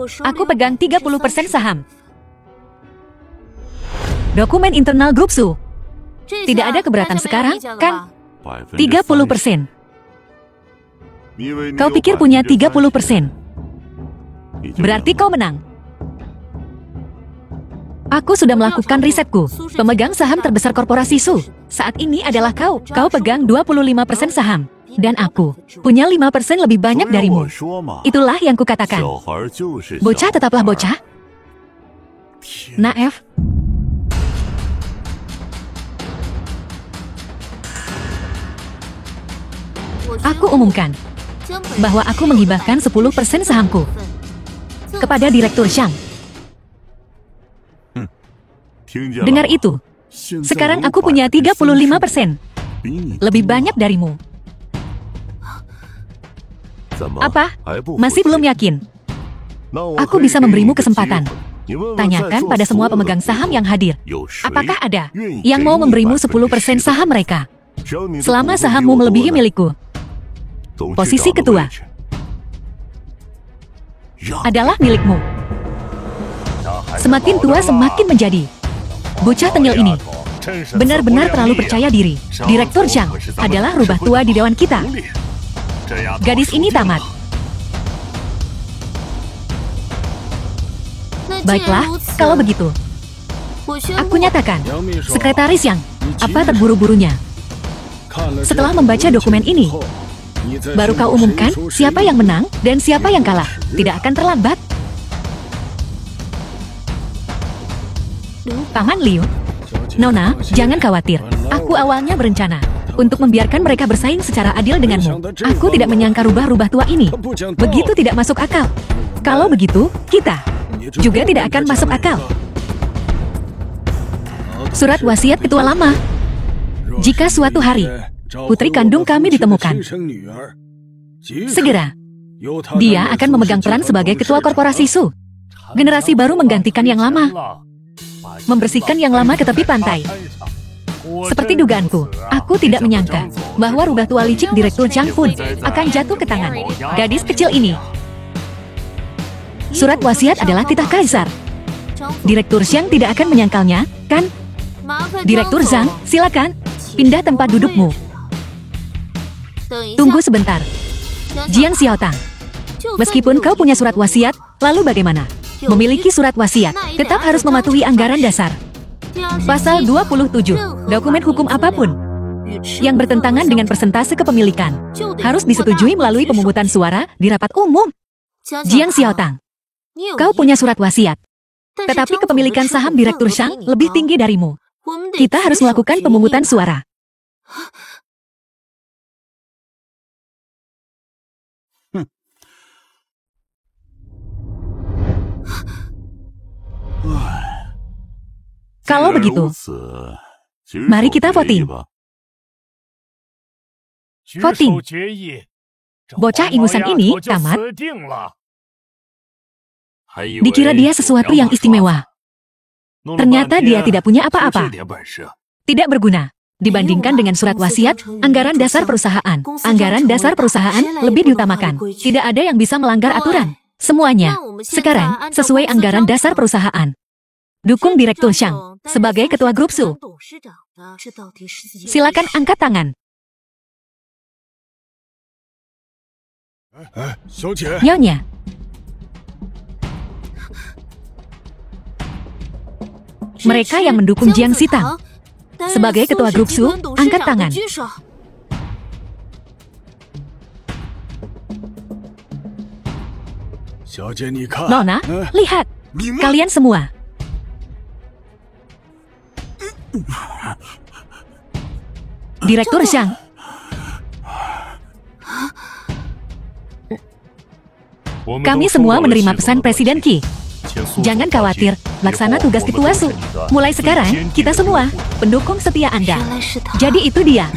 Aku pegang 30% saham. Dokumen internal grup Su. Tidak ada keberatan sekarang, kan? 30%. Kau pikir punya 30%? Berarti kau menang. Aku sudah melakukan risetku. Pemegang saham terbesar korporasi Su saat ini adalah kau. Kau pegang 25% saham. Dan aku punya 5% lebih banyak darimu. Itulah yang kukatakan. Bocah tetaplah bocah. Naif. Aku umumkan bahwa aku menghibahkan 10% sahamku kepada Direktur Shang. Dengar itu. Sekarang aku punya 35%. Lebih banyak darimu. Apa? Masih belum yakin? Aku bisa memberimu kesempatan. Tanyakan pada semua pemegang saham yang hadir. Apakah ada yang mau memberimu 10% saham mereka? Selama sahammu melebihi milikku. Posisi ketua adalah milikmu. Semakin tua semakin menjadi. Bocah tengil ini benar-benar terlalu percaya diri. Direktur Zhang adalah rubah tua di dewan kita. Gadis ini tamat. Baiklah, kalau begitu. Aku nyatakan, Sekretaris Yang, apa terburu-burunya? Setelah membaca dokumen ini, baru kau umumkan siapa yang menang dan siapa yang kalah. Tidak akan terlambat. Paman Liu, Nona, jangan khawatir. Aku awalnya berencana untuk membiarkan mereka bersaing secara adil denganmu. Aku tidak menyangka rubah-rubah tua ini begitu tidak masuk akal. Kalau begitu, kita juga tidak akan masuk akal. Surat wasiat ketua lama. Jika suatu hari putri kandung kami ditemukan. Segera, dia akan memegang peran sebagai ketua korporasi Su. Generasi baru menggantikan yang lama, membersihkan yang lama ke tepi pantai. Seperti dugaanku, aku tidak menyangka bahwa rubah tua licik Direktur Chang Fun akan jatuh ke tangan gadis kecil ini. Surat wasiat adalah titah kaisar. Direktur Xiang tidak akan menyangkalnya, kan? Direktur Zhang, silakan, pindah tempat dudukmu. Tunggu sebentar. Jiang Xiaotang, meskipun kau punya surat wasiat, lalu bagaimana? Memiliki surat wasiat, tetap harus mematuhi anggaran dasar. Pasal 27, dokumen hukum apapun yang bertentangan dengan persentase kepemilikan harus disetujui melalui pemungutan suara di rapat umum. Jiang Xiaotang, kau punya surat wasiat, tetapi kepemilikan saham Direktur Shang lebih tinggi darimu. Kita harus melakukan pemungutan suara. Kalau begitu, mari kita voting. Voting. Bocah ingusan ini tamat. Dikira dia sesuatu yang istimewa. Ternyata dia tidak punya apa-apa. Tidak berguna. Dibandingkan dengan surat wasiat, anggaran dasar perusahaan. Anggaran dasar perusahaan lebih diutamakan. Tidak ada yang bisa melanggar aturan. Semuanya, sekarang, sesuai anggaran dasar perusahaan. Dukung Direktur Shang sebagai ketua grup Su. Silakan angkat tangan. Nyonya. Mereka yang mendukung Jiang Xitang sebagai ketua grup Su, angkat tangan. Nona, lihat. Kalian semua. Direktur Shang. Kami semua menerima pesan Presiden Qi. Jangan khawatir, laksana tugas ketua Su. Mulai sekarang, kita semua pendukung setia Anda. Jadi itu dia.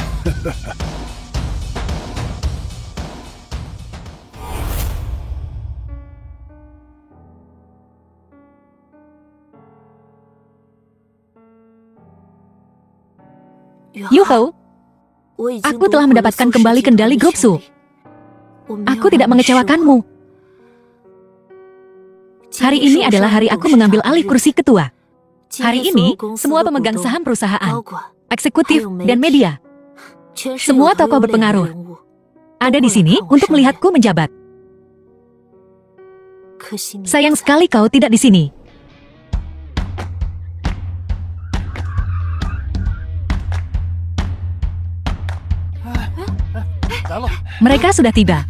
Yuho, aku telah mendapatkan kembali kendali grup Su. Aku tidak mengecewakanmu. Hari ini adalah hari aku mengambil alih kursi ketua. Hari ini, semua pemegang saham perusahaan, eksekutif, dan media, semua tokoh berpengaruh ada di sini untuk melihatku menjabat. Sayang sekali kau tidak di sini. Mereka sudah tiba.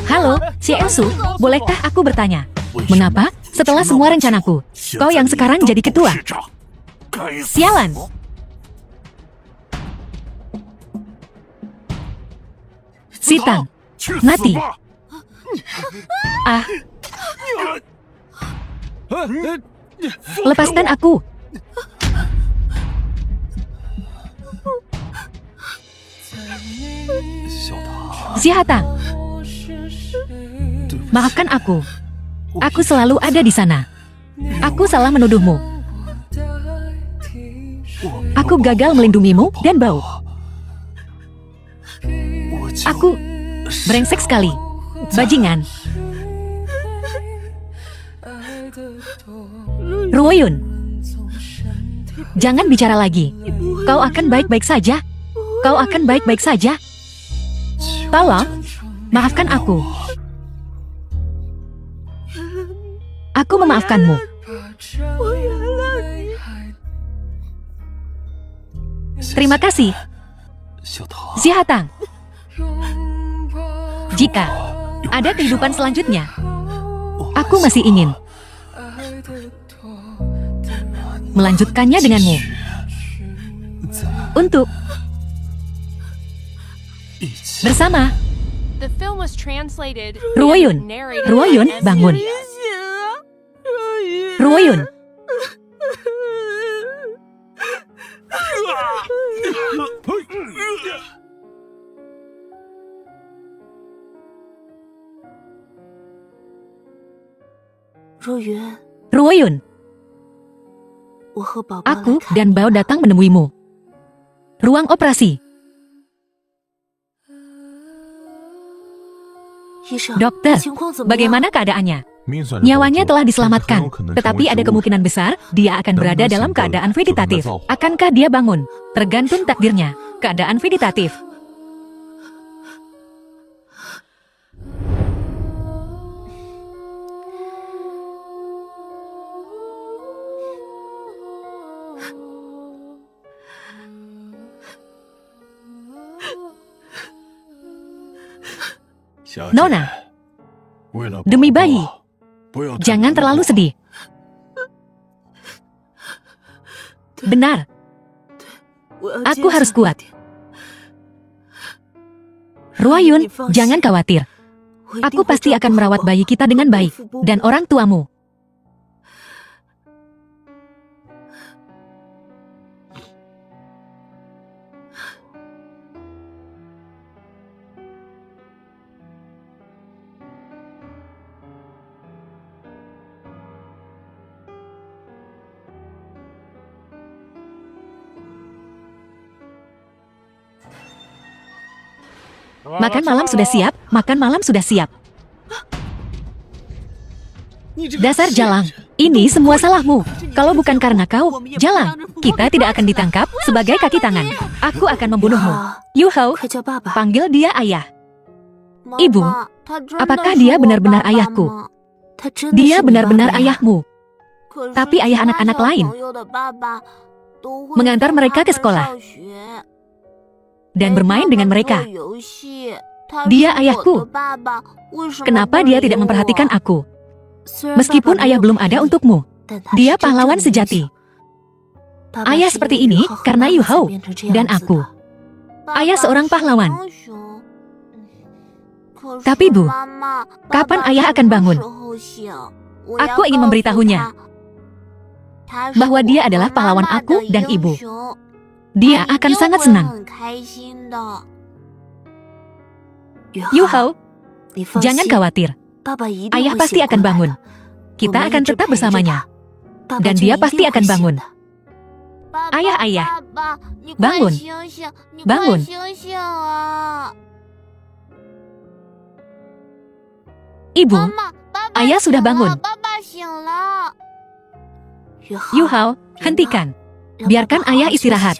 Halo, Su, bolehkah aku bertanya? Mengapa, setelah semua rencanaku, kau yang sekarang jadi ketua? Sialan! Xitang, mati! Ah! Lepaskan aku! Xiaotang, maafkan aku. Aku selalu ada di sana. Aku salah menuduhmu. Aku gagal melindungimu dan bau. Aku brengsek sekali. Bajingan. Ruoyun, jangan bicara lagi. Kau akan baik-baik saja. Kau akan baik-baik saja. Tolong, maafkan aku. Aku memaafkanmu. Terima kasih, Xiaotang. Jika ada kehidupan selanjutnya, aku masih ingin melanjutkannya denganmu. Untuk bersama. Ruoyun, Ruoyun, bangun. Ruoyun, Ruoyun, aku dan Bao datang menemuimu. Ruang operasi. Dokter, bagaimana keadaannya? Nyawanya telah diselamatkan, tetapi ada kemungkinan besar dia akan berada dalam keadaan vegetatif. Akankah dia bangun? Tergantung takdirnya. Keadaan vegetatif. Nona, demi bayi, jangan terlalu sedih. Benar, aku harus kuat. Ruoyun, jangan khawatir. Aku pasti akan merawat bayi kita dengan baik, dan orang tuamu. Makan malam sudah siap, makan malam sudah siap. Dasar Jalang, ini semua salahmu. Kalau bukan karena kau, Jalang, kita tidak akan ditangkap sebagai kaki tangan. Aku akan membunuhmu. Yu Hao, panggil dia ayah. Ibu, apakah dia benar-benar ayahku? Dia benar-benar ayahmu. Tapi ayah anak-anak lain mengantar mereka ke sekolah dan bermain dengan mereka. Dia ayahku. Kenapa dia tidak memperhatikan aku? Meskipun ayah belum ada untukmu, dia pahlawan sejati. Ayah seperti ini karena Yu Hao dan aku. Ayah seorang pahlawan. Tapi Bu, kapan ayah akan bangun? Aku ingin memberitahunya bahwa dia adalah pahlawan aku dan ibu. Dia akan sangat senang. Yu Hao, jangan khawatir. Ayah pasti akan bangun. Kita akan tetap bersamanya. Dan dia pasti akan bangun. Ayah, bangun. Bangun. Ibu, ayah sudah bangun. Yu Hao, hentikan. Biarkan ayah istirahat.